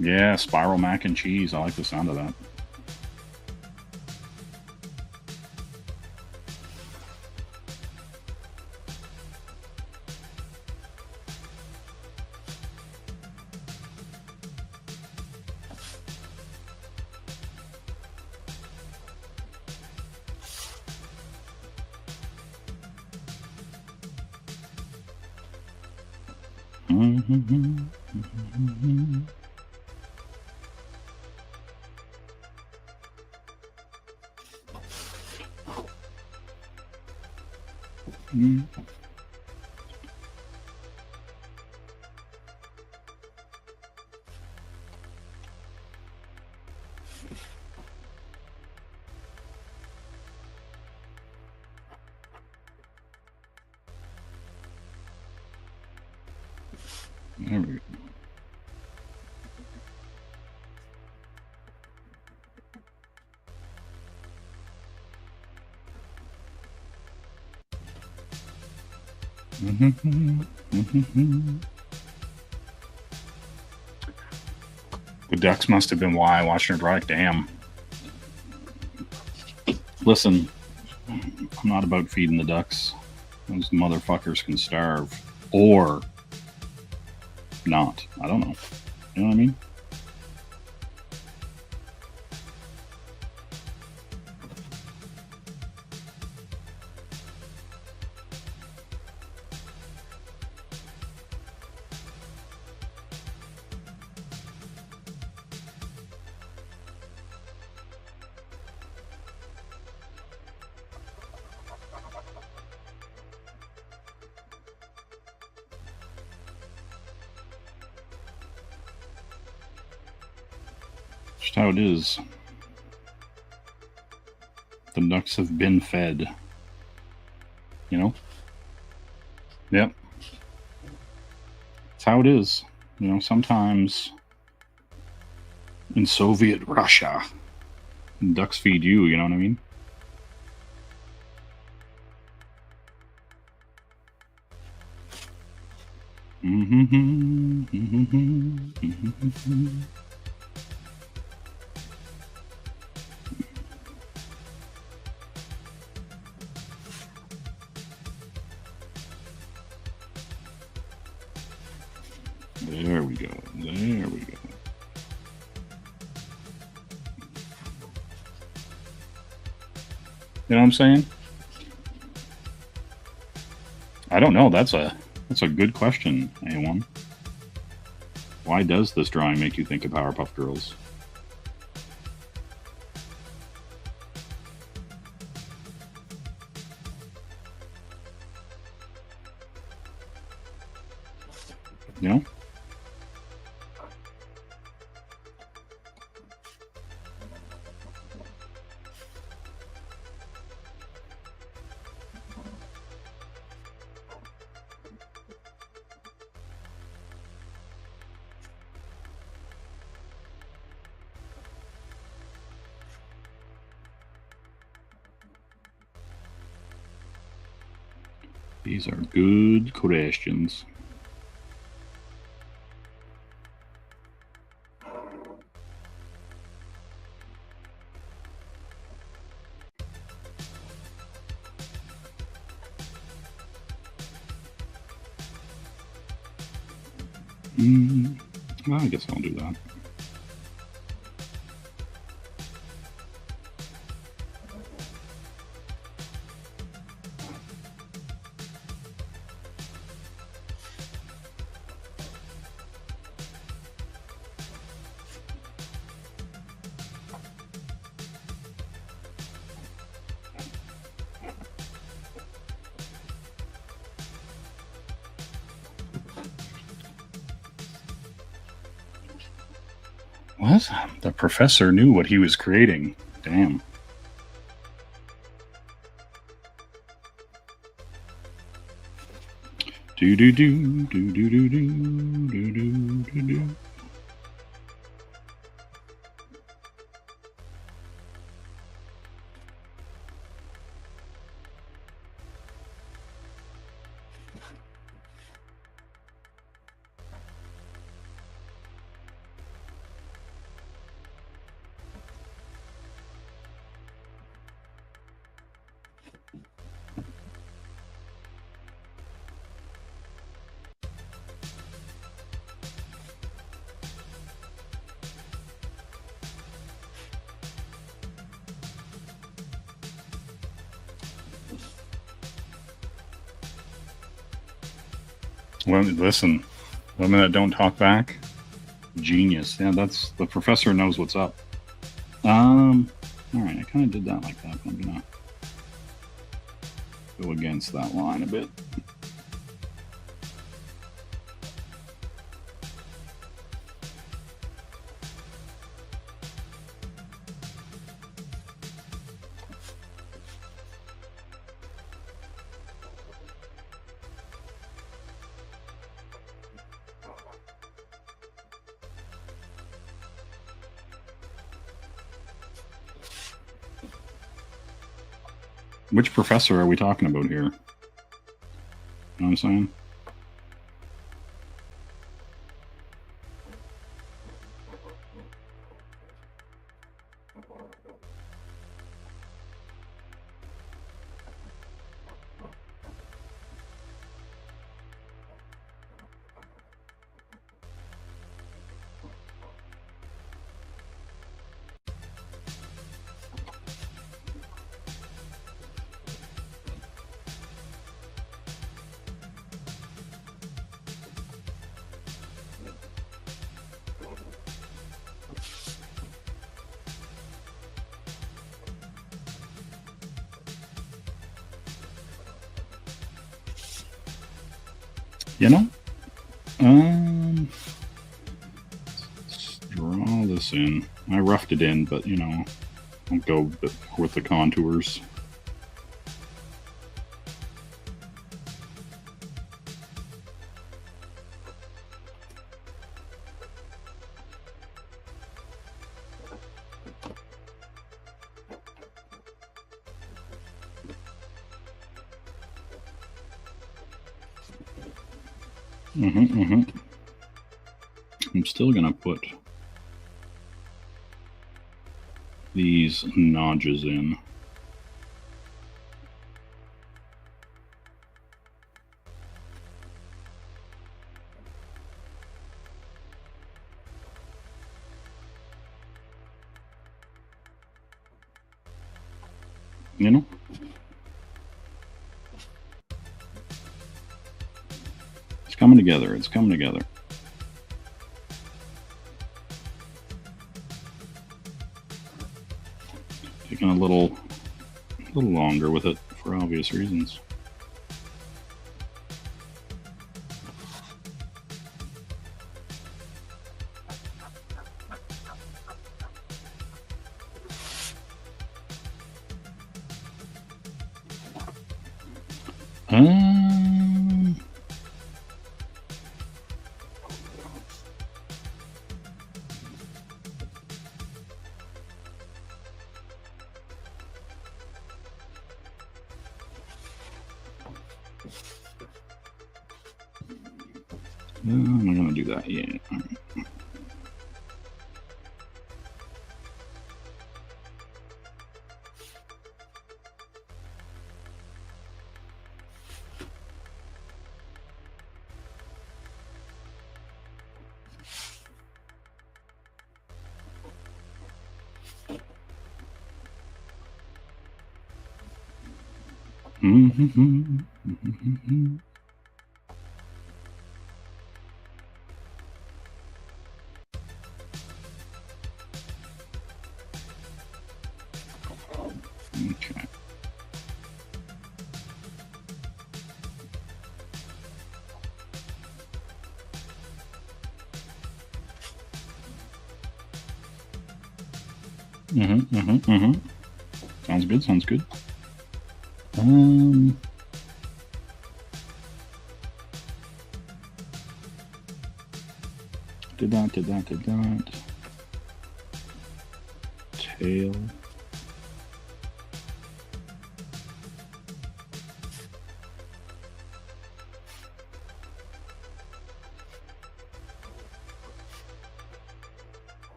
Yeah, spiral mac and cheese. I like the sound of that. There we go. The ducks must have been why watching her drive. Damn. Listen, I'm not about feeding the ducks. Those motherfuckers can starve. Or not. I don't know. You know what I mean? Just how it is. The ducks have been fed. You know? Yep. It's how it is. You know, sometimes in Soviet Russia, ducks feed you, you know what I mean? There we go. There we go. You know what I'm saying? I don't know. That's a good question, A1. Why does this drawing make you think of Powerpuff Girls? You know? These are good questions. Well, I guess I'll do that. What? The professor knew what he was creating. Damn. Do do do do do do do do do do do. Well, listen, women that don't talk back, genius. Yeah, that's the professor knows what's up. All right, I kind of did that like that. I'm gonna go against that line a bit. Which professor are we talking about here? You know what I'm saying? You know, let's draw this in. I roughed it in, but you know, I'll go with the contours. I'm still gonna put these notches in. You know? It's coming together. It's coming together. Taking a little longer with it for obvious reasons. I'm not gonna do that yet. Okay. Sounds good, sounds good. Did that. Tail.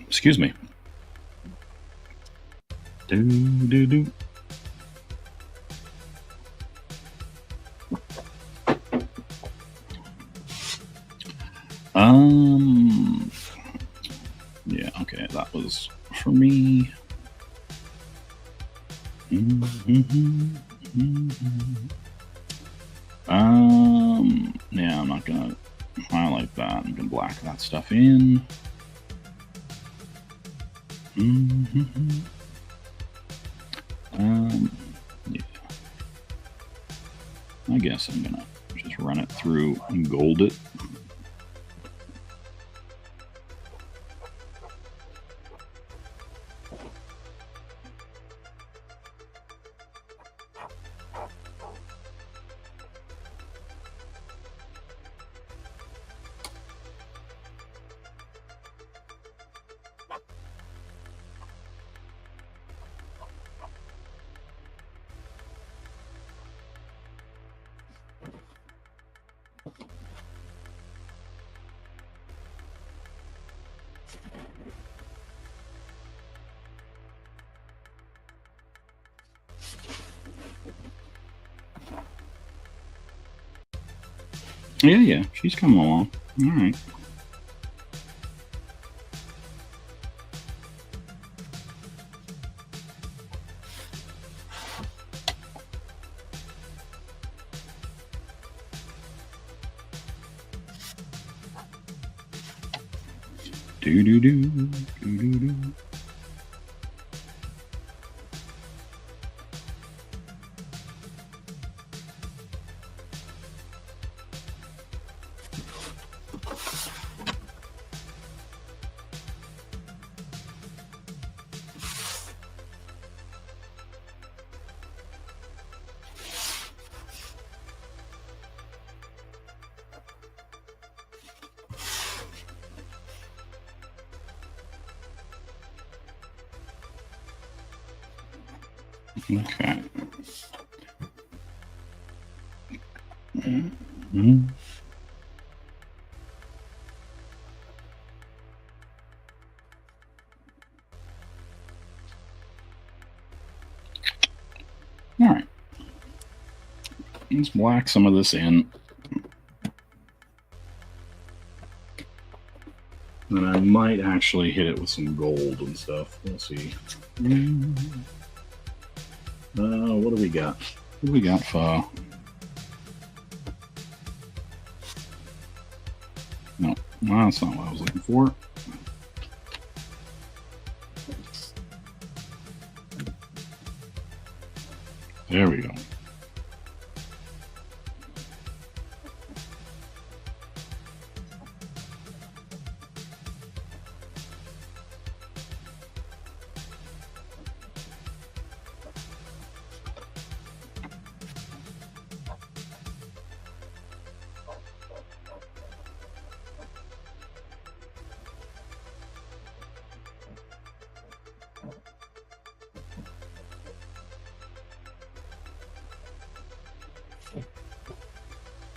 Excuse me. Do. Yeah, okay, that was for me. Yeah, I'm not gonna highlight that. I'm gonna black that stuff in. Yeah. I guess I'm gonna just run it through and gold it. Yeah, she's coming along. All right. Do. Okay. All right. Let's black some of this in. And I might actually hit it with some gold and stuff. We'll see. What do we got? What do we got for... No, well, that's not what I was looking for. There we go.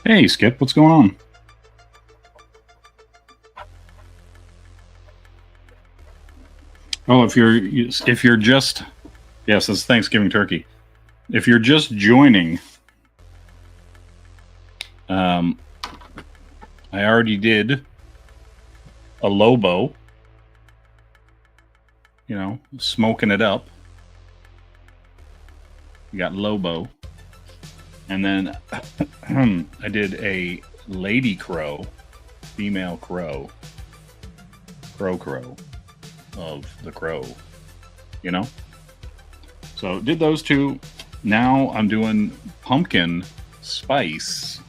Hey, Skip, what's going on? Oh, if you're just yes, it's Thanksgiving turkey. If you're just joining, I already did a Lobo. You know, smoking it up. We got Lobo. And then I did a lady crow, female crow, crow of the crow, you know? So did those two. Now I'm doing pumpkin spice,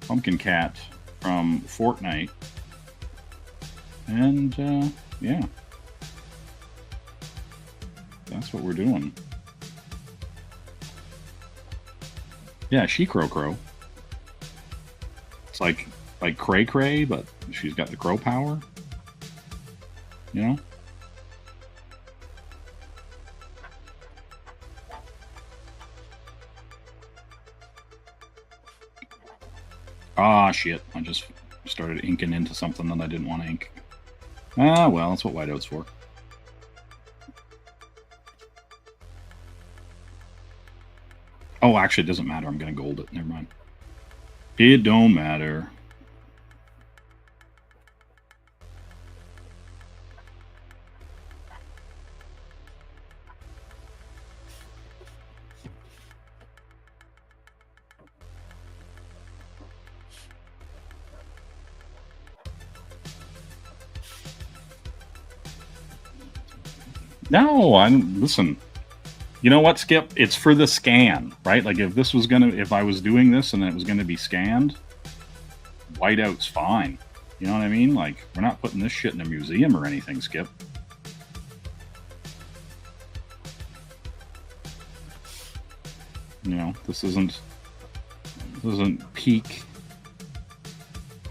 pumpkin cat from Fortnite. And yeah, that's what we're doing. Yeah, she crow. It's like cray cray, but she's got the crow power. You know? Ah, shit. I just started inking into something that I didn't want to ink. Ah, well, that's what whiteout's for. Oh, actually, it doesn't matter. I'm going to gold it. Never mind. It don't matter. No, listen. You know what, Skip? It's for the scan, right? Like if I was doing this and it was gonna be scanned, whiteout's fine. You know what I mean? Like, we're not putting this shit in a museum or anything, Skip. You know, this isn't peak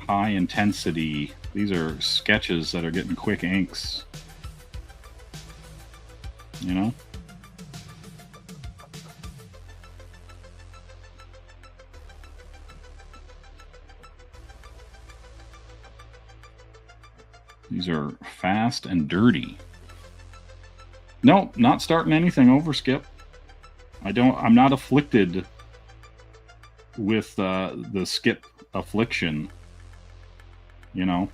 high intensity. These are sketches that are getting quick inks. You know? These are fast and dirty. No, not starting anything over, Skip. I'm not afflicted with the Skip affliction. You know?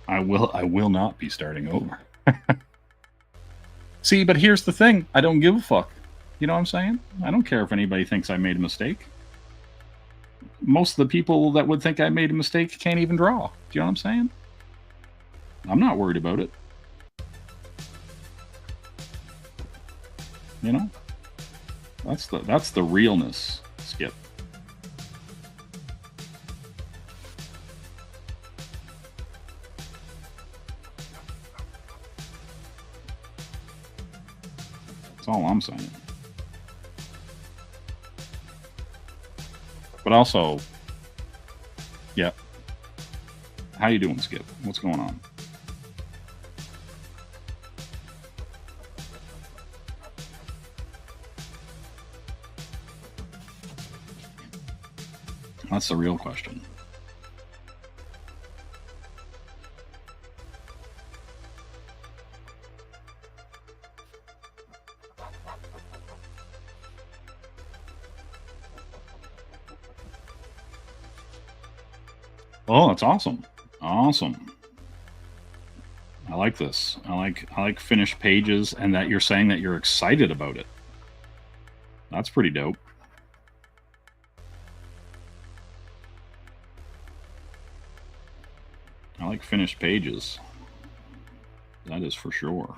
I will not be starting over. See, but here's the thing. I don't give a fuck. You know what I'm saying? I don't care if anybody thinks I made a mistake. Most of the people that would think I made a mistake can't even draw. Do you know what I'm saying? I'm not worried about it. You know? That's the realness, Skip. That's all I'm saying. But also, yeah. How you doing, Skip? What's going on? That's the real question. Oh, that's awesome. Awesome. I like this. I like finished pages, and that you're saying that you're excited about it. That's pretty dope. I like finished pages. That is for sure.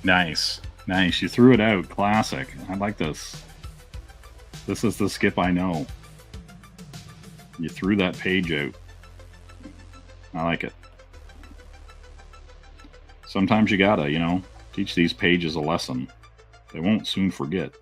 Nice. Nice. You threw it out. Classic. I like this. This is the skip I know. You threw that page out. I like it. Sometimes you gotta, you know, teach these pages a lesson. They won't soon forget.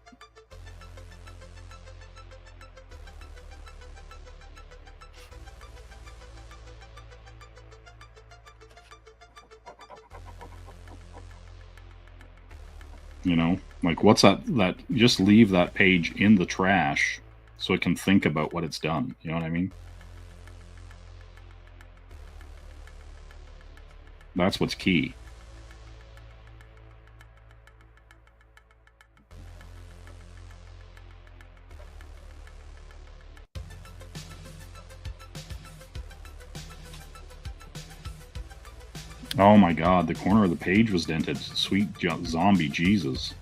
You know, like what's that just leave that page in the trash so it can think about what it's done. You know what I mean? That's what's key. Oh my god, the corner of the page was dented. Sweet zombie Jesus.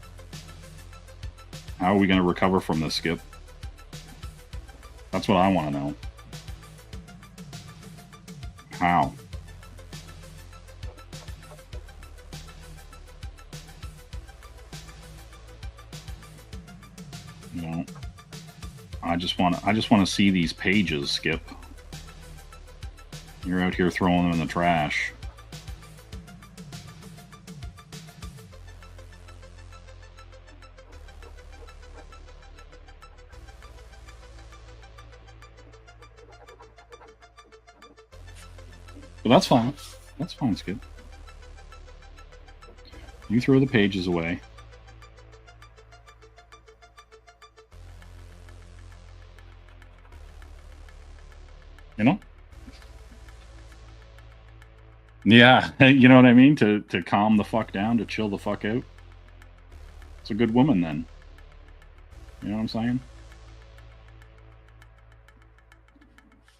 How are we going to recover from this, Skip? That's what I want to know. How? You know, I just want to see these pages, Skip. You're out here throwing them in the trash. But that's fine. That's fine, Skip. You throw the pages away. You know? Yeah, you know what I mean? To calm the fuck down, to chill the fuck out. It's a good woman then. You know what I'm saying?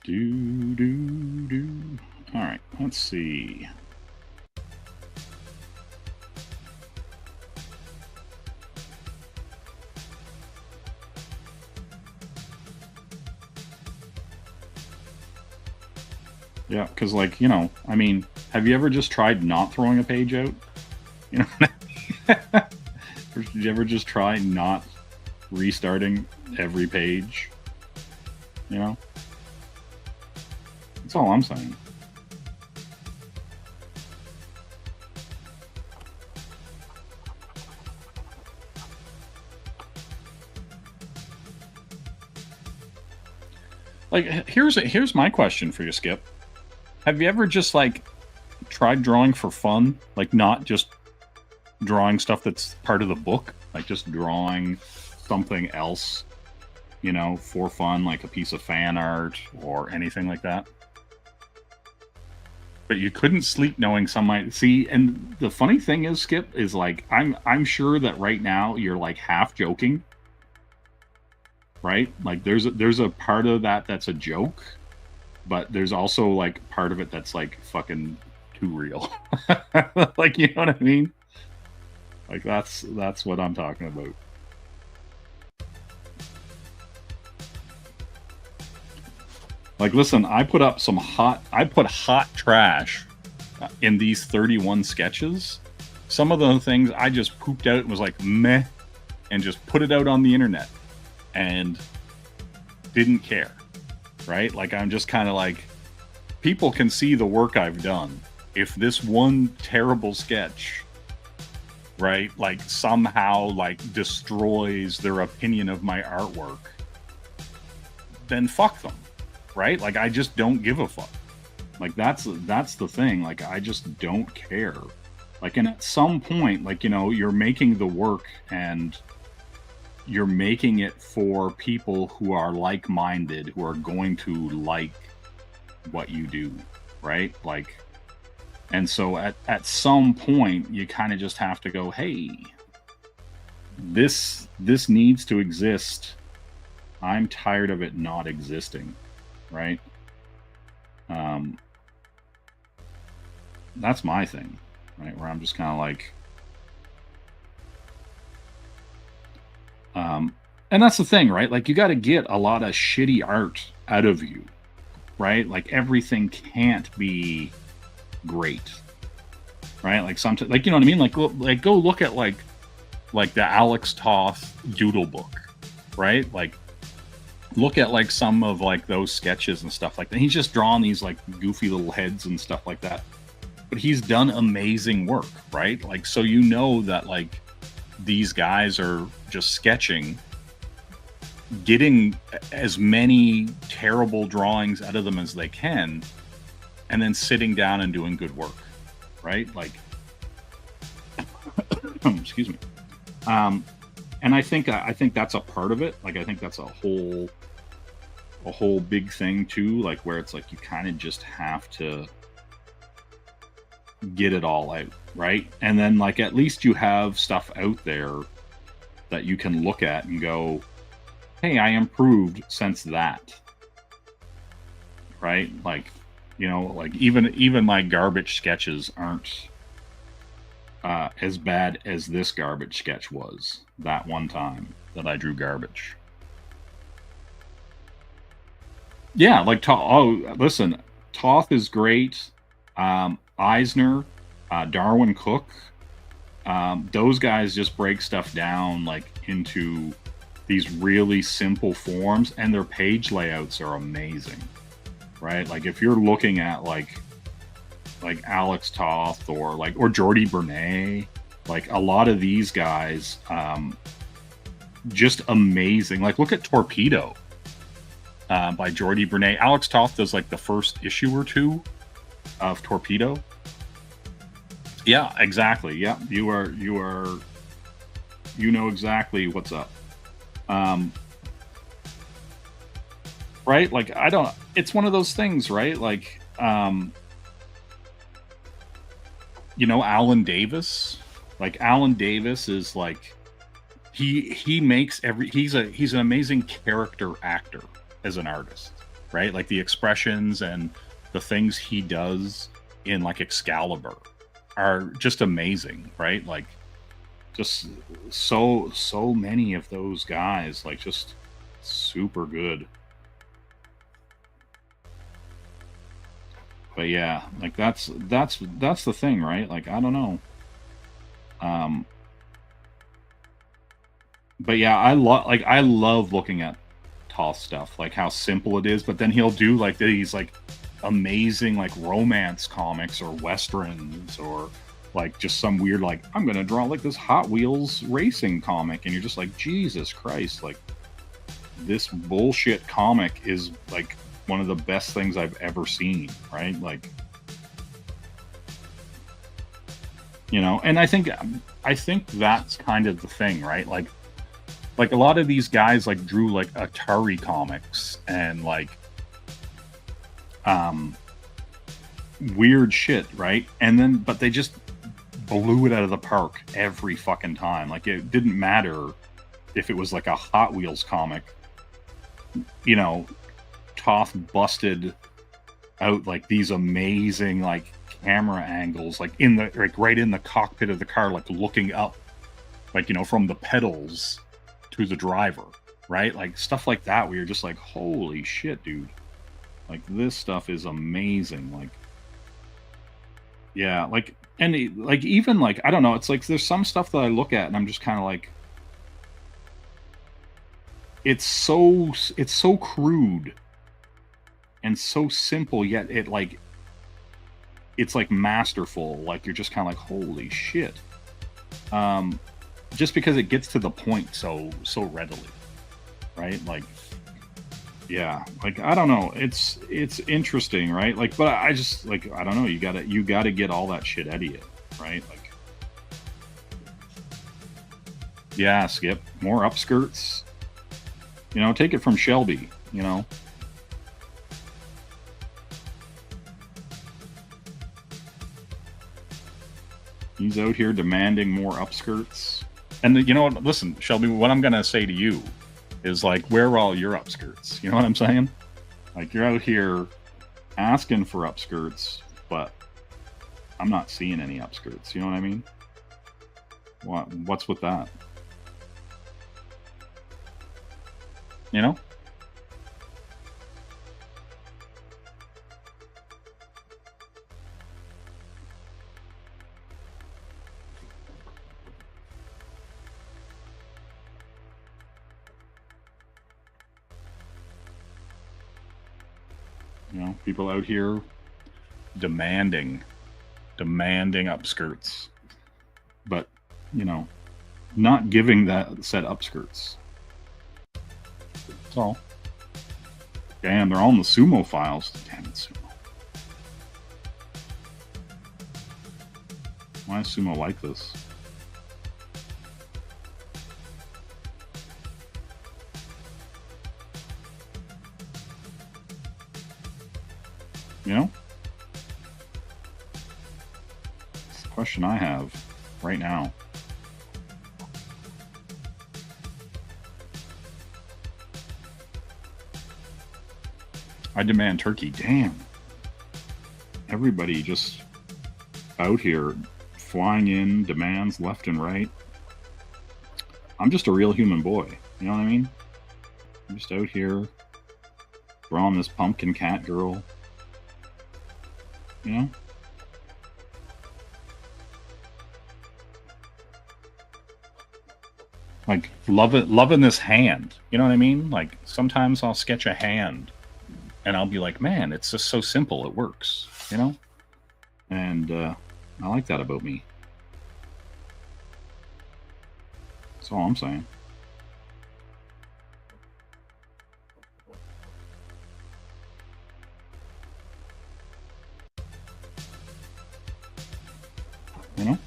Do. All right, let's see. Yeah, because, like, you know, I mean, have you ever just tried not throwing a page out? You know what I mean? Or did you ever just try not restarting every page? You know? That's all I'm saying. Like, here's my question for you, Skip. Have you ever just, like, tried drawing for fun? Like, not just drawing stuff that's part of the book? Like, just drawing something else, you know, for fun, like a piece of fan art or anything like that? But you couldn't sleep knowing some might see. And the funny thing is, Skip, is, like, I'm sure that right now you're, like, half joking. Right? Like, there's a part of that that's a joke, but there's also, like, part of it that's, like, fucking too real. Like, you know what I mean? Like, that's what I'm talking about. Like, listen, I put hot trash in these 31 sketches. Some of the things I just pooped out and was like, meh, and just put it out on the internet. And didn't care, right? Like, I'm just kind of like, people can see the work I've done. If this one terrible sketch, right, like, somehow, like, destroys their opinion of my artwork, then fuck them, right? Like, I just don't give a fuck. Like, that's the thing. Like, I just don't care. Like, and at some point, like, you know, you're making the work and you're making it for people who are like-minded, who are going to like what you do, right? Like, and so at some point, you kind of just have to go, hey, this needs to exist. I'm tired of it not existing, right? That's my thing, right? Where I'm just kind of like, and that's the thing, right? Like, you got to get a lot of shitty art out of you, right? Like, everything can't be great, right? Like sometimes, like, you know what I mean? Like go look at like the Alex Toth doodle book, right? Like look at like some of like those sketches and stuff like that. He's just drawn these like goofy little heads and stuff like that. But he's done amazing work, right? Like, so you know that like these guys are just sketching, getting as many terrible drawings out of them as they can, and then sitting down and doing good work, right? Like, excuse me. And I think that's a part of it. Like, I think that's a whole big thing too. Like, where it's like you kind of just have to get it all out, right? And then like at least you have stuff out there that you can look at and go, hey, I improved since that, right? Like, you know, like even my garbage sketches aren't as bad as this garbage sketch was that one time that I drew garbage. Yeah, like listen, Toth is great. Eisner, Darwin Cook, those guys just break stuff down like into these really simple forms, and their page layouts are amazing, right? Like if you're looking at like Alex Toth or Jordy Bernay, like a lot of these guys, just amazing. Like look at Torpedo by Jordy Bernay. Alex Toth does like the first issue or two of Torpedo. Yeah, exactly. Yeah, you know exactly what's up. Right? Like it's one of those things, right? Like you know, Alan Davis. Like Alan Davis is like he makes he's an amazing character actor as an artist, right? Like the expressions and the things he does in like Excalibur are just amazing, right? Like just so many of those guys, like just super good. But yeah, like that's the thing, right? Like I don't know. But yeah, I love looking at Toth stuff, like how simple it is, but then he'll do like these like amazing like romance comics or westerns or like just some weird like I'm gonna draw like this Hot Wheels racing comic, and you're just like, Jesus Christ, like this bullshit comic is like one of the best things I've ever seen, right? Like, you know, and I think that's kind of the thing, right? Like a lot of these guys like drew like Atari comics and like weird shit, right? And then but they just blew it out of the park every fucking time. Like it didn't matter if it was like a Hot Wheels comic, you know, Toth busted out like these amazing like camera angles, like in the like right in the cockpit of the car, like looking up, like, you know, from the pedals to the driver, right? Like stuff like that where you're just like, holy shit, dude, like this stuff is amazing. Like, yeah, like, and like even like I don't know, it's like there's some stuff that I look at and I'm just kind of like, it's so crude and so simple, yet it's like masterful. Like you're just kind of like, holy shit. Just because it gets to the point so readily, right? Like, yeah, like I don't know, it's interesting, right? Like, but I just like I don't know, you gotta get all that shit out of you, right? Like, yeah, Skip, more upskirts, you know, take it from Shelby, you know. He's out here demanding more upskirts. And you know what? Listen, Shelby, what I'm going to say to you is like, where are all your upskirts? You know what I'm saying? Like, you're out here asking for upskirts, but I'm not seeing any upskirts. You know what I mean? What's with that? You know? You know, people out here demanding upskirts, but you know, not giving that said upskirts. That's all. Damn, they're all in the sumo files. Damn it, sumo. Why is sumo like this? You know? It's the question I have right now. I demand turkey. Damn. Everybody just out here flying in demands left and right. I'm just a real human boy. You know what I mean? I'm just out here drawing this pumpkin cat girl. You know? Like, loving this hand. You know what I mean? Like, sometimes I'll sketch a hand and I'll be like, man, it's just so simple. It works. You know? And I like that about me. That's all I'm saying. You know?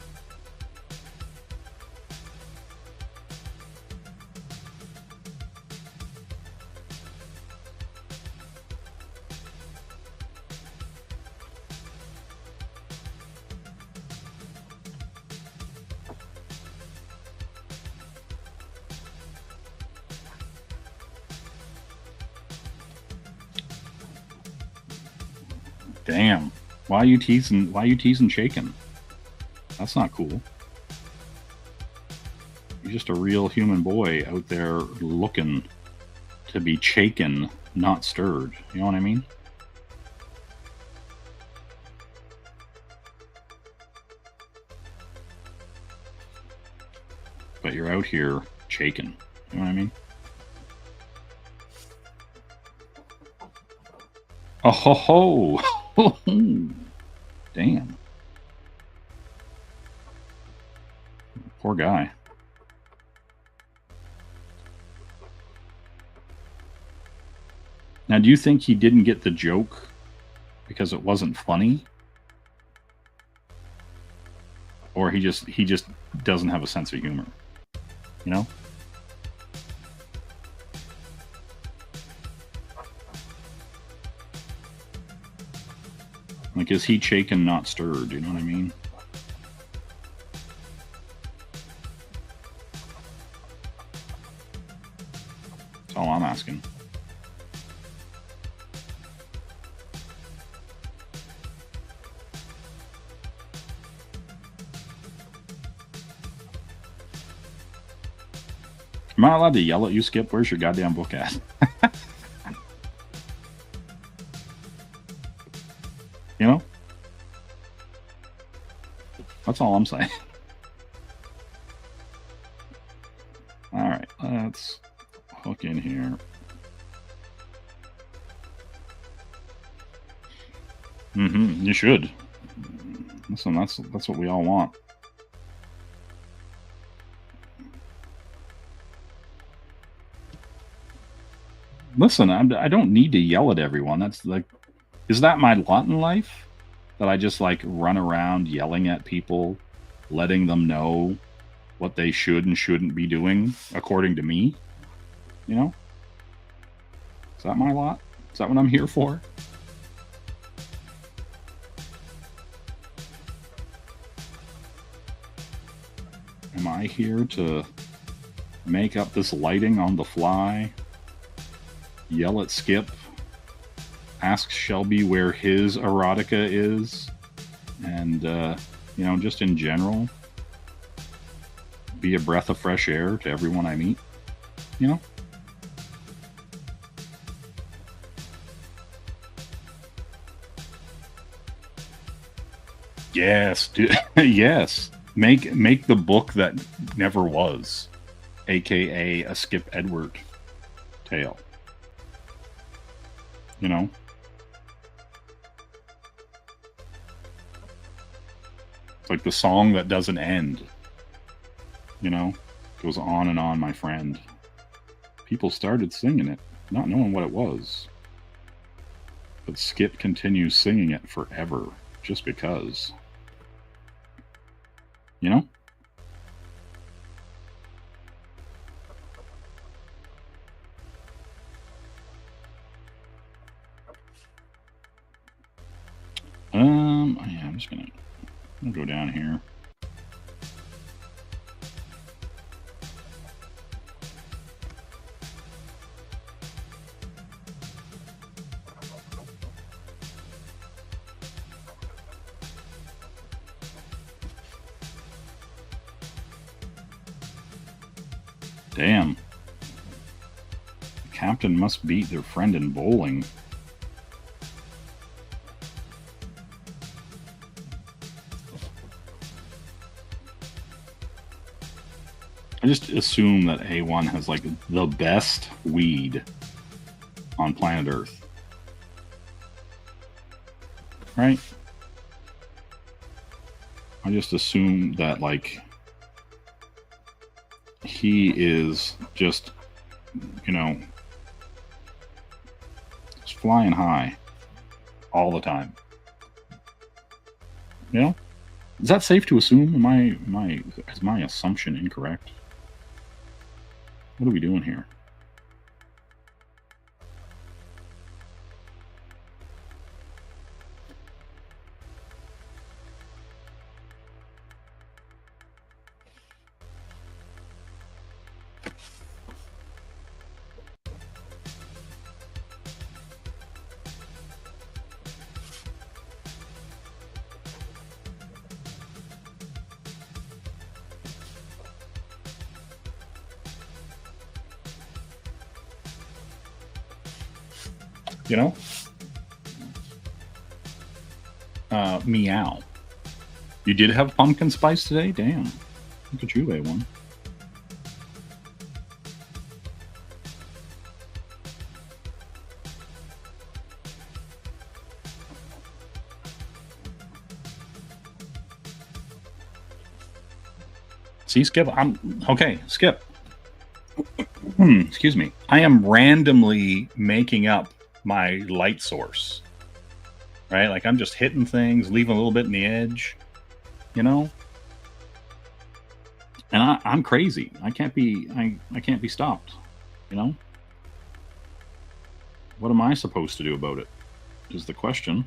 Damn. Why are you teasing shaking? That's not cool. You're just a real human boy out there looking to be shaken, not stirred. You know what I mean? But you're out here shaking. You know what I mean? Oh ho ho! Damn. Poor guy. Now, do you think he didn't get the joke because it wasn't funny? Or he just doesn't have a sense of humor? You know? Like, is he shaken, not stirred? You know what I mean? That's all I'm asking. Am I allowed to yell at you, Skip? Where's your goddamn book at? You know? That's all I'm saying. Alright, let's hook in here. You should. Listen, that's what we all want. Listen, I don't need to yell at everyone. That's like, is that my lot in life? That I just like run around yelling at people, letting them know what they should and shouldn't be doing according to me? You know? Is that my lot? Is that what I'm here for? Am I here to make up this lighting on the fly? Yell at Skip? Ask Shelby where his erotica is? And, you know, just in general, be a breath of fresh air to everyone I meet? You know? Yes, dude. Yes. Make the book that never was, aka a Skip Edward tale. You know? It's like the song that doesn't end. You know? Goes on and on, my friend. People started singing it, not knowing what it was. But Skip continues singing it forever, just because. You know? Yeah, I'm just gonna go down here. Damn. The captain must beat their friend in bowling. I just assume that A1 has like the best weed on planet Earth. Right? I just assume that like he is just, you know, just flying high all the time. You know? Is that safe to assume? Is my assumption incorrect? What are we doing here? You know? Meow. You did have pumpkin spice today? Damn. Look at you, A1. See, Skip, okay, Skip. Excuse me. I am randomly making up my light source. Right? Like I'm just hitting things, leaving a little bit in the edge, you know? And I'm crazy. I can't be stopped, you know? What am I supposed to do about it? Is the question.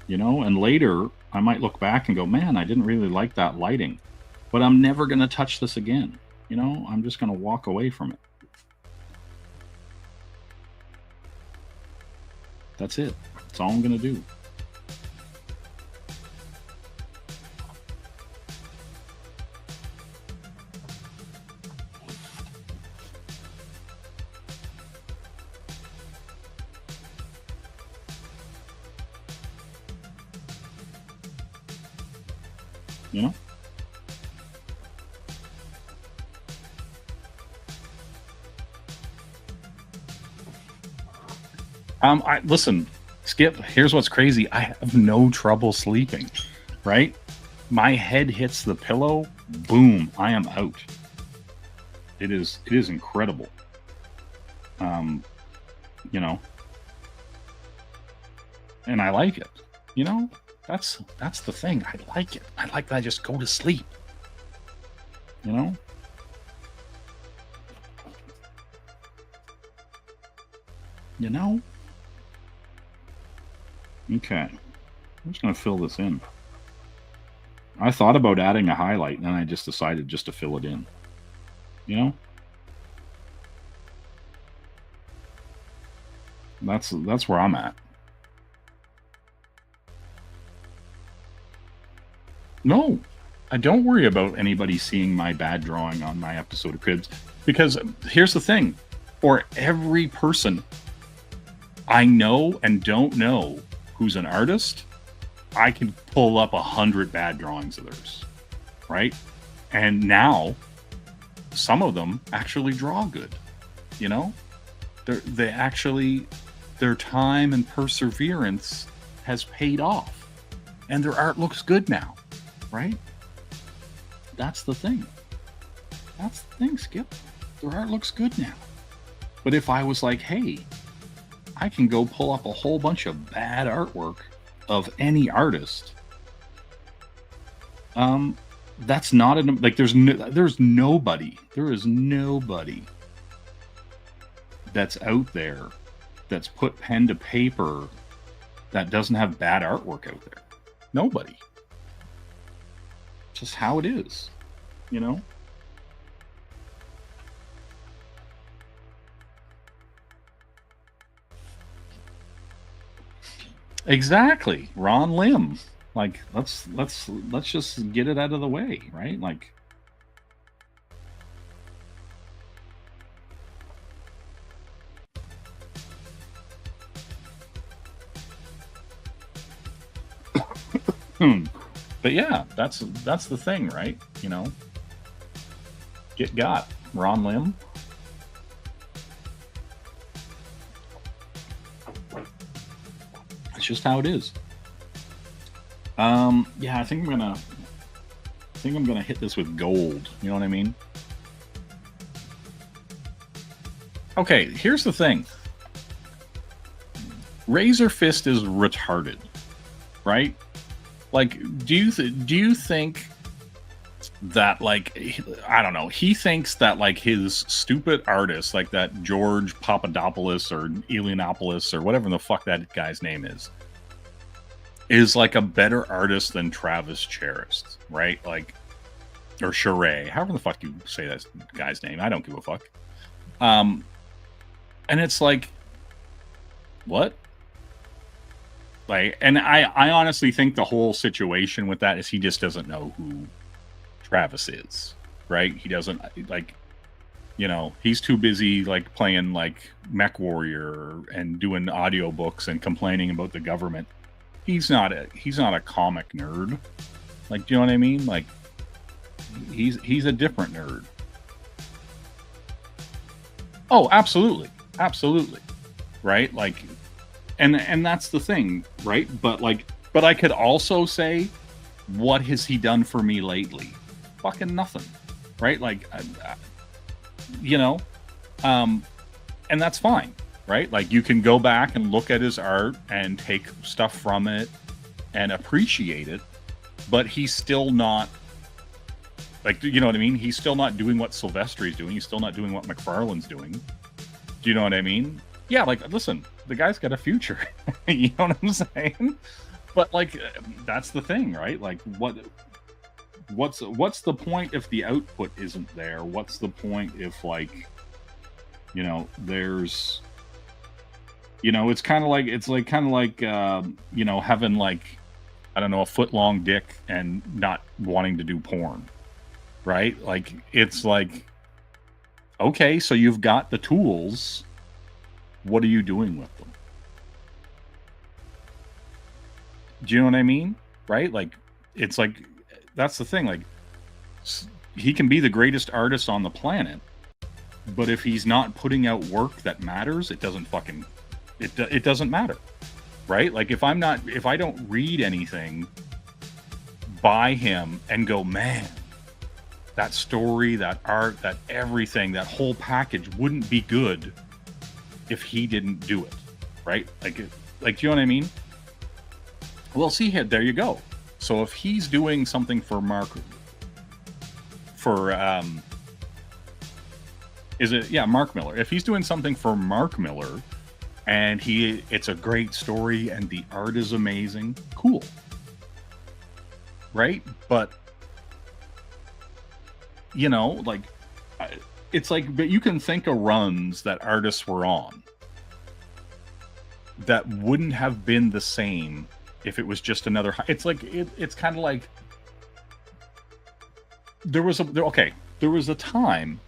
You know, and later I might look back and go, man, I didn't really like that lighting. But I'm never going to touch this again. You know, I'm just going to walk away from it. That's it. That's all I'm going to do. You know? Listen, Skip, here's what's crazy. I have no trouble sleeping, right? My head hits the pillow, boom, I am out. It is incredible. You know, and I like it, you know? That's the thing. I like it. I like that I just go to sleep. You know? You know? Okay. I'm just going to fill this in. I thought about adding a highlight, and then I just decided just to fill it in. You know? That's where I'm at. No, I don't worry about anybody seeing my bad drawing on my episode of Cribs, because here's the thing. For every person I know and don't know who's an artist, I can pull up 100 bad drawings of theirs, right? And now, some of them actually draw good, you know? They actually, their time and perseverance has paid off, and their art looks good now, right? That's the thing. That's the thing, Skip. Their art looks good now. But if I was like, hey, I can go pull up a whole bunch of bad artwork of any artist, that's not an, like, there is nobody that's out there that's put pen to paper that doesn't have bad artwork out there. Nobody. Just how it is, you know? Exactly. Ron Lim. Like, let's just get it out of the way, right? Like, but yeah, that's the thing, right? You know, get got Ron Lim. It's just how it is. Yeah, I think I'm gonna hit this with gold. You know what I mean? Okay, here's the thing. Razor Fist is retarded, right? Like, do you think that, like, I don't know, he thinks that, like, his stupid artist, like that George Papadopoulos or Elianopoulos or whatever the fuck that guy's name is like a better artist than Travis Charest, right? Like, or Charest, however the fuck you say that guy's name, I don't give a fuck. And it's like, what? Like, and I honestly think the whole situation with that is he just doesn't know who Travis is, right? He doesn't, like, you know, he's too busy, like, playing, like, Mech Warrior and doing audiobooks and complaining about the government. He's not a comic nerd. Like, do you know what I mean? Like, he's a different nerd. Oh, absolutely. Absolutely. Right? Like, and that's the thing, right? But I could also say, what has he done for me lately? Fucking nothing. Right? Like, you know, and that's fine. Right? Like, you can go back and look at his art and take stuff from it and appreciate it, but he's still not, like, you know what I mean? He's still not doing what Silvestri's doing. He's still not doing what McFarlane's doing. Do you know what I mean? Yeah, like, listen, the guy's got a future. You know what I'm saying? But, like, that's the thing, right? Like, what's the point if the output isn't there? What's the point if, like, you know, there's, you know, it's kind of like, you know, having, like, I don't know, a foot-long dick and not wanting to do porn, right? Like, it's like, okay, so you've got the tools. What are you doing with them? Do you know what I mean? Right? Like, it's like, that's the thing. Like, he can be the greatest artist on the planet, but if he's not putting out work that matters, it doesn't fucking, it doesn't matter, right? Like, if I don't read anything by him and go, man, that story, that art, that everything, that whole package wouldn't be good if he didn't do it, right? Like, do you know what I mean? Well, see here, there you go. So if he's doing something for Mark Miller. If he's doing something for Mark Miller and it's a great story and the art is amazing, cool. Right? But, you know, like, it's like, but you can think of runs that artists were on that wouldn't have been the same if it was just another. It's like, it's kind of like, there was a time,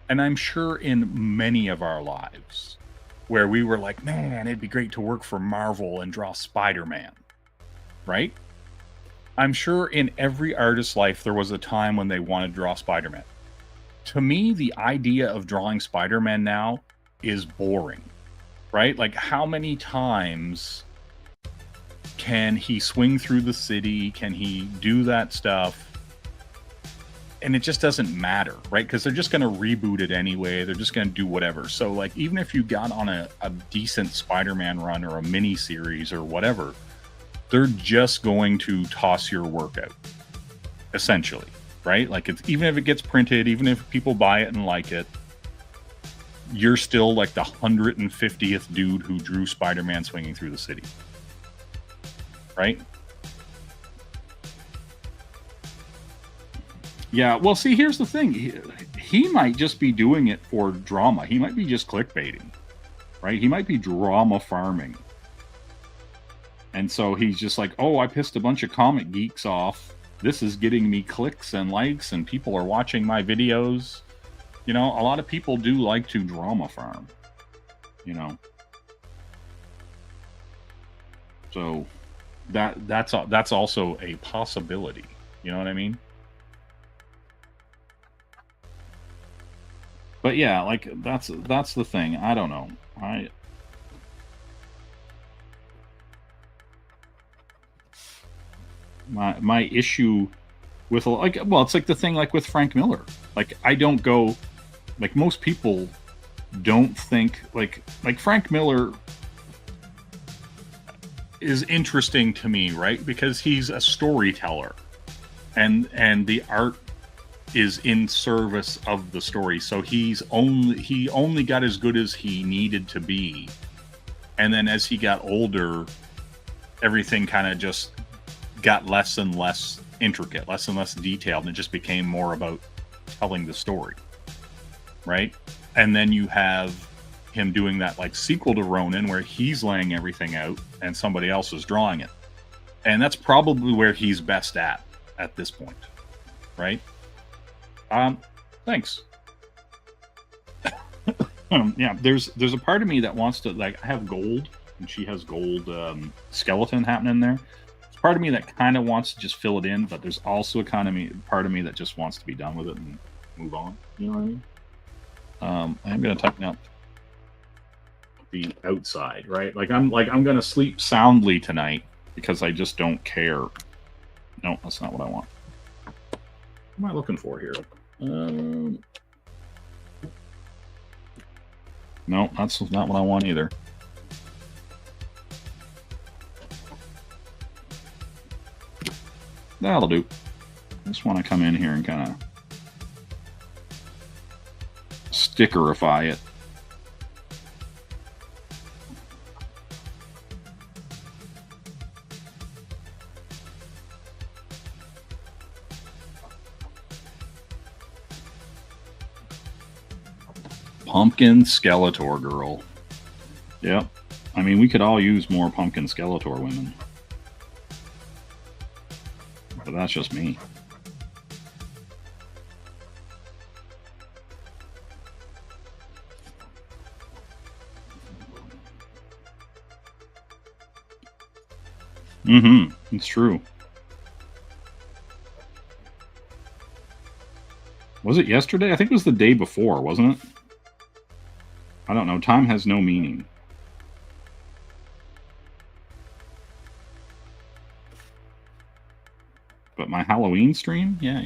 and I'm sure in many of our lives, where we were like, man, it'd be great to work for Marvel and draw Spider-Man, right? I'm sure in every artist's life there was a time when they wanted to draw Spider-Man. To me, the idea of drawing Spider-Man now is boring, right? Like, how many times Can he swing through the city? Can he do that stuff? And it just doesn't matter, right? Because they're just going to reboot it anyway. They're just going to do whatever. So, like, even if you got on a decent Spider-Man run or a mini series or whatever, they're just going to toss your work out, essentially, right? Like, it's, even if it gets printed, even if people buy it and like it, you're still like the 150th dude who drew Spider-Man swinging through the city, right? Yeah, well, see, here's the thing. He might just be doing it for drama. He might be just clickbaiting, right? He might be drama farming. And so he's just like, oh, I pissed a bunch of comic geeks off. This is getting me clicks and likes, and people are watching my videos. You know, a lot of people do like to drama farm, you know. So that's also a possibility. You know what I mean? But yeah, like that's the thing. I don't know. My issue with, like, well, it's like the thing like with Frank Miller. Like, I don't go, like, most people don't think like Frank Miller is interesting to me, right? Because he's a storyteller, and the art is in service of the story. So he only got as good as he needed to be, and then as he got older, everything kind of just got less and less intricate, less and less detailed, and it just became more about telling the story, right? And then you have him doing that like sequel to Ronin where he's laying everything out and somebody else is drawing it, and that's probably where he's best at this point, right? Thanks. Yeah, there's a part of me that wants to, like, I have gold, and she has gold skeleton happening there. There's part of me that kind of wants to just fill it in, but there's also a part of me that just wants to be done with it and move on. You know what I mean? I'm gonna tighten up the outside, right? I'm gonna sleep soundly tonight because I just don't care. No, that's not what I want. What am I looking for here? No, that's not what I want either. That'll do. I just want to come in here and kind of stickerify it. Pumpkin Skeletor girl. Yep. I mean, we could all use more Pumpkin Skeletor women. But that's just me. It's true. Was it yesterday? I think it was the day before, wasn't it? I don't know. Time has no meaning. But my Halloween stream? Yeah.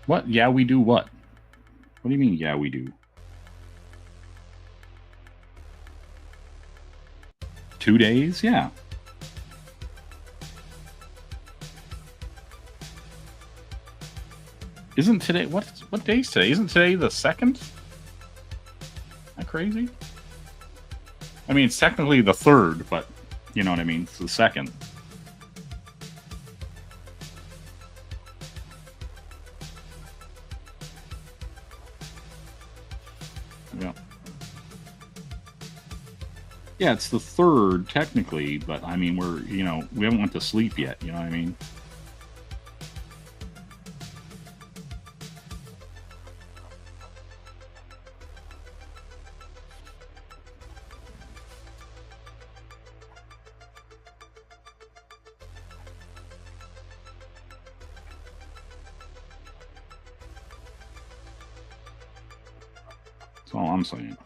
What? Yeah, we do what? What do you mean, yeah, we do? 2 days? Yeah. Isn't today, what day's today? Isn't today the 2nd? Isn't that crazy? I mean, it's technically the 3rd, but you know what I mean? It's the 2nd. Yeah. Yeah, it's the 3rd technically, but I mean, we haven't went to sleep yet, you know what I mean? That's all I'm saying.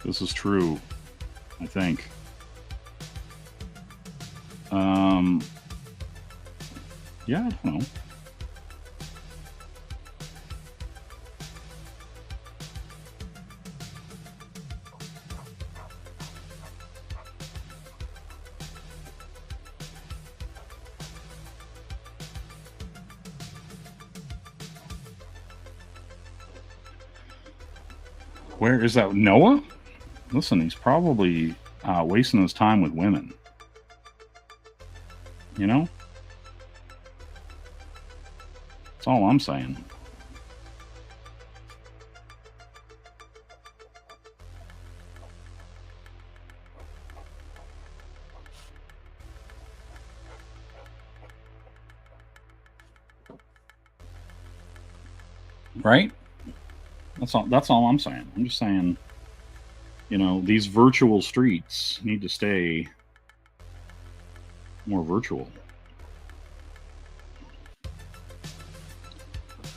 This is true, I think. Yeah, I don't know. Where is that? Noah? Listen, he's probably wasting his time with women. You know? That's all I'm saying. Right? That's all I'm saying. I'm just saying, you know, these virtual streets need to stay more virtual.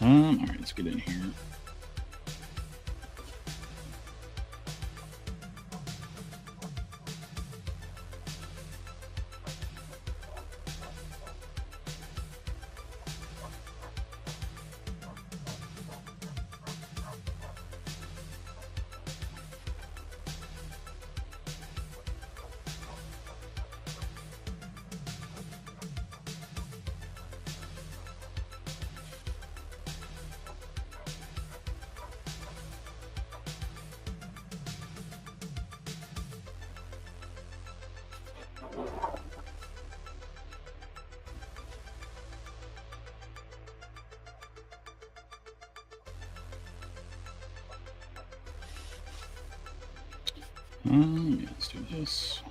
All right, let's get in here. Yeah, let's do this.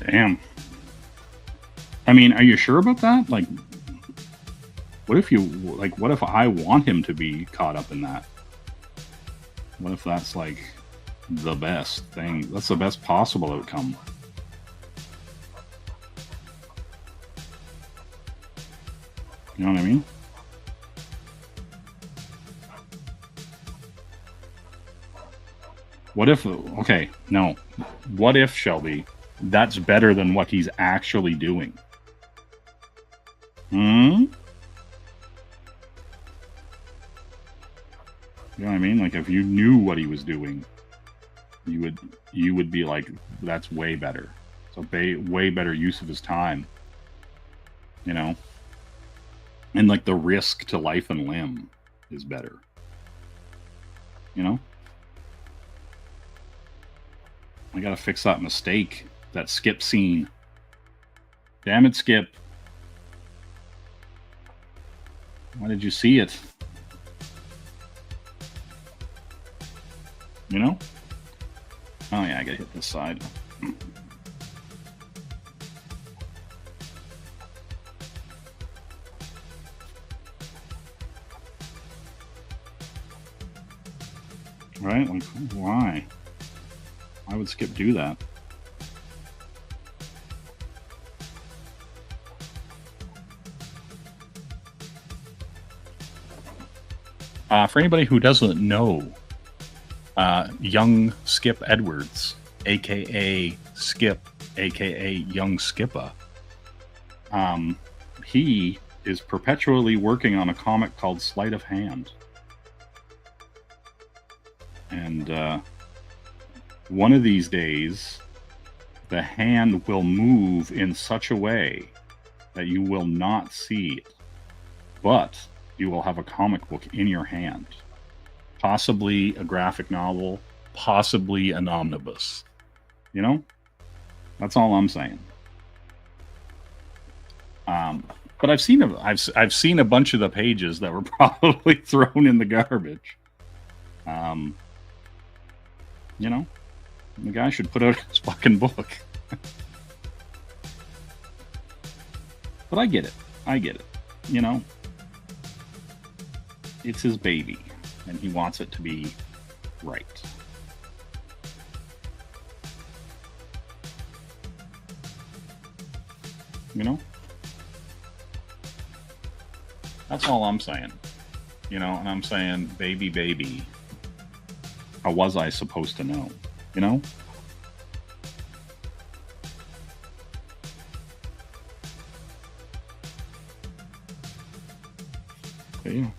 Damn. I mean, are you sure about that? Like, what if I want him to be caught up in that? What if that's like the best thing? That's the best possible outcome. You know what I mean? What if, okay, no. What if, Shelby, that's better than what he's actually doing? You know what I mean? Like, if you knew what he was doing, you would be like, that's way better. It's a way better use of his time. You know? And like the risk to life and limb is better. You know? I gotta fix that mistake. That skip scene. Damn it, Skip. Why did you see it? You know? Oh yeah, I gotta hit this side. Right? Like, why? Why would Skip do that? For anybody who doesn't know, young Skip Edwards, aka Skip, aka Young Skippa, he is perpetually working on a comic called Sleight of Hand. And one of these days, the hand will move in such a way that you will not see it, but you will have a comic book in your hand. Possibly a graphic novel, possibly an omnibus. You know? That's all I'm saying. But I've seen a bunch of the pages that were probably thrown in the garbage. You know, the guy should put out his fucking book. But I get it. You know, it's his baby, and he wants it to be right. You know? That's all I'm saying. You know, and I'm saying, baby, how was I supposed to know? You know? But yeah.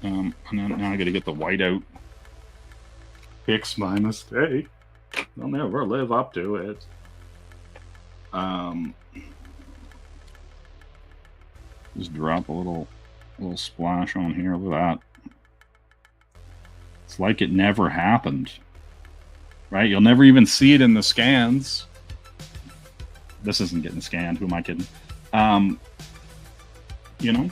And now I gotta get the whiteout fixed by mistake. They'll never live up to it. Just drop a little splash on here. Look at that. It's like it never happened. Right? You'll never even see it in the scans. This isn't getting scanned. Who am I kidding? You know?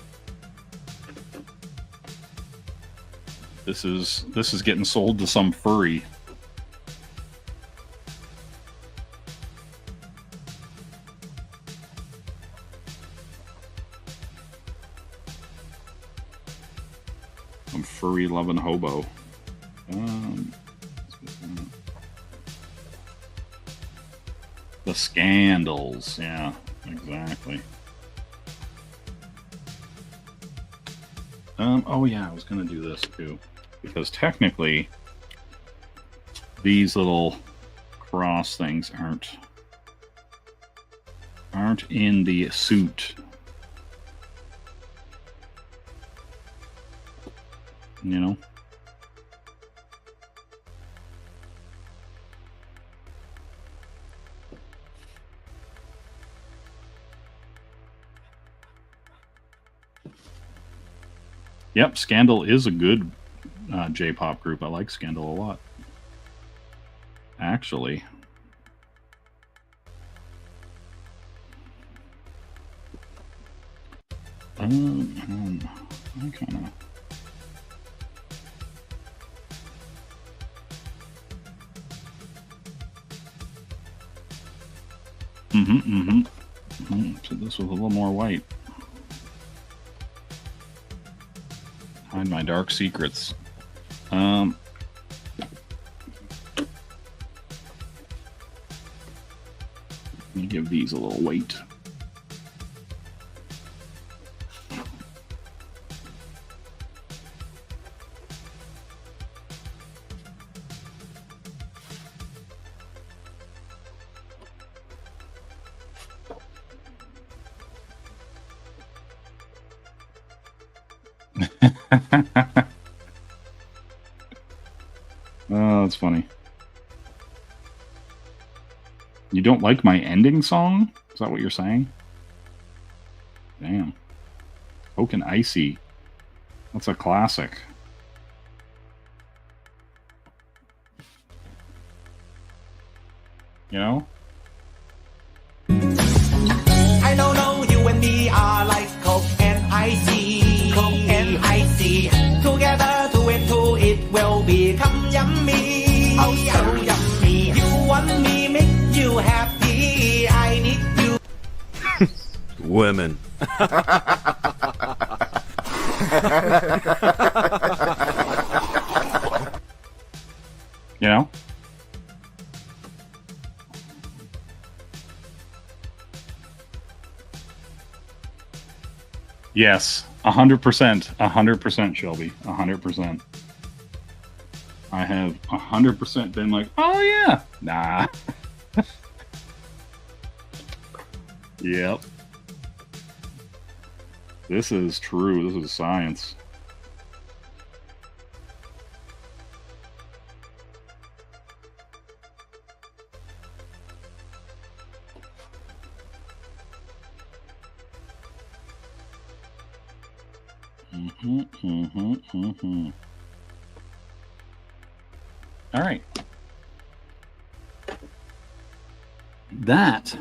This is getting sold to some furry. Some furry loving hobo. The scandals, yeah, exactly. Oh yeah, I was gonna do this too. Because technically, these little cross things aren't in the suit. You know? Yep, Scandal is a good J-pop group. I like Scandal a lot. Actually. I kind of... So this was a little more white. Hide my dark secrets. Let me give these a little weight. Oh, that's funny. You don't like my ending song? Is that what you're saying? Damn. Oak and Icy. That's a classic. You know? I don't know, you and me are like Coke and Icy. Coke and Icy. Together, two and two, it will become yummy. Oh, so yummy. You want me, make you happy. I need you. Women. You know? Yes, 100%, 100%, Shelby, 100%. I have 100% been like, oh yeah, nah. Yep. This is true. This is science. All right. That.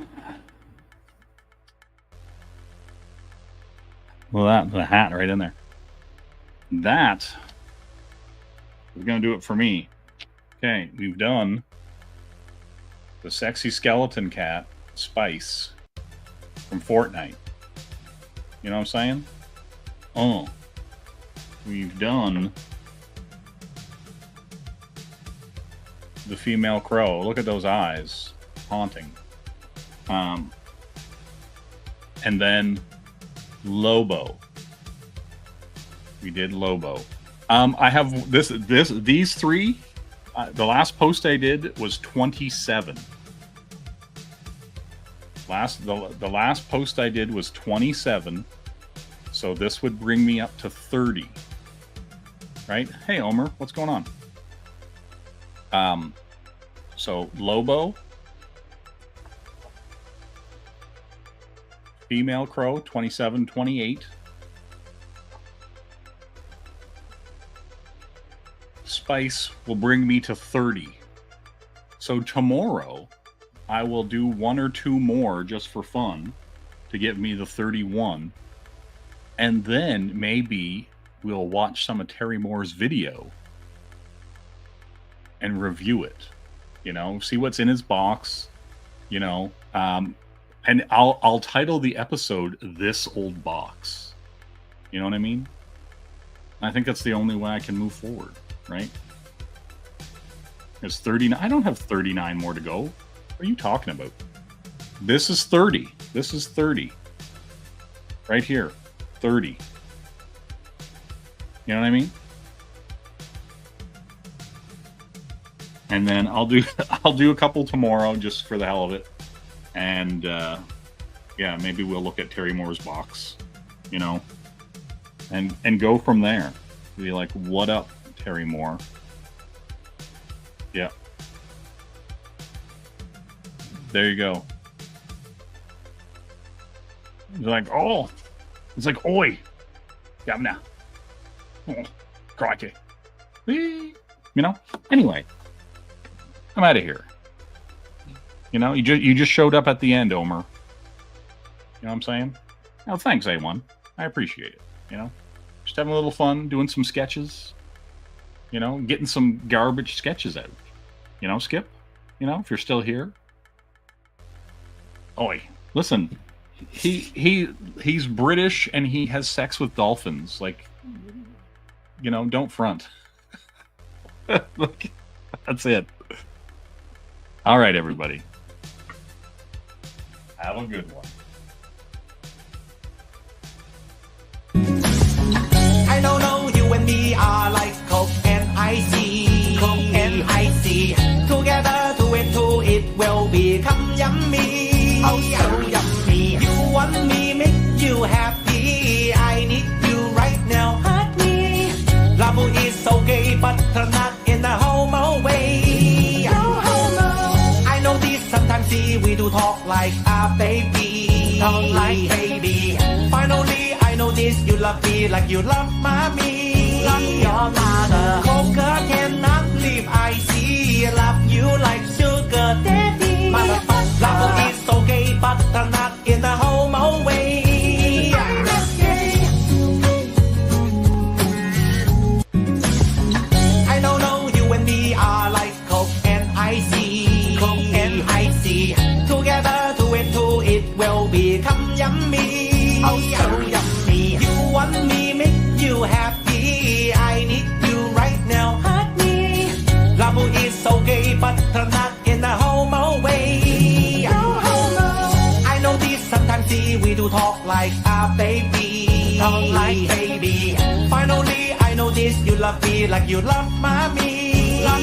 Well, the hat right in there. That is going to do it for me. Okay, we've done the sexy skeleton cat, Spice, from Fortnite. You know what I'm saying? Oh. We've done the female crow. Look at those eyes. Haunting. And then Lobo. We did Lobo. I have these three. The last post I did was 27. The last post I did was 27. So this would bring me up to 30. Right? Hey, Omer, what's going on? So Lobo, female crow, 27, 28. Spice will bring me to 30. So tomorrow, I will do one or two more just for fun to get me the 31. And then maybe we'll watch some of Terry Moore's video and review it. You know, see what's in his box, you know, and I'll title the episode "This Old Box." You know what I mean? I think that's the only way I can move forward, right? There's 39. I don't have 39 more to go. What are you talking about? This is 30. This is 30. Right here, 30. You know what I mean? And then I'll do a couple tomorrow just for the hell of it, and yeah, maybe we'll look at Terry Moore's box, you know, and go from there. Be like, what up, Terry Moore? Yeah, there you go. It's like, oh, it's like, oi, yeah, now, oh, crikey, you know. Anyway. I'm out of here. You know, you just showed up at the end, Omer. You know what I'm saying? Oh, thanks, A1. I appreciate it. You know, just having a little fun, doing some sketches. You know, getting some garbage sketches out. You know, Skip. You know, if you're still here. Oi, listen. He's British and he has sex with dolphins. Like, you know, don't front. Look, that's it. All right, everybody. Have a good one. I don't know, you and me are like Coke and icy. Coke and icy. Together, two and two, it will become yummy. Oh, so yummy. You want me, make you happy. I need you right now, hurt me. Love is okay, but not in a homo way. Sometimes we do talk like a baby. Talk like baby. Finally, I know this. You love me like you love mommy. Love your mother. Coca cannot leave icy. Love you like sugar daddy. Motherfucker, love is okay, but not in a homo way. I don't know, you and me are like Coke and icy. Coke and icy. Together, two and two, it will become yummy. Oh, so yummy. You want me, make you happy. I need you right now, hurt me. Love is okay, but not in a homo way. No homo. I know this, sometimes we do talk like a baby. Talk like baby. Finally, I know this, you love me like you love mommy. Love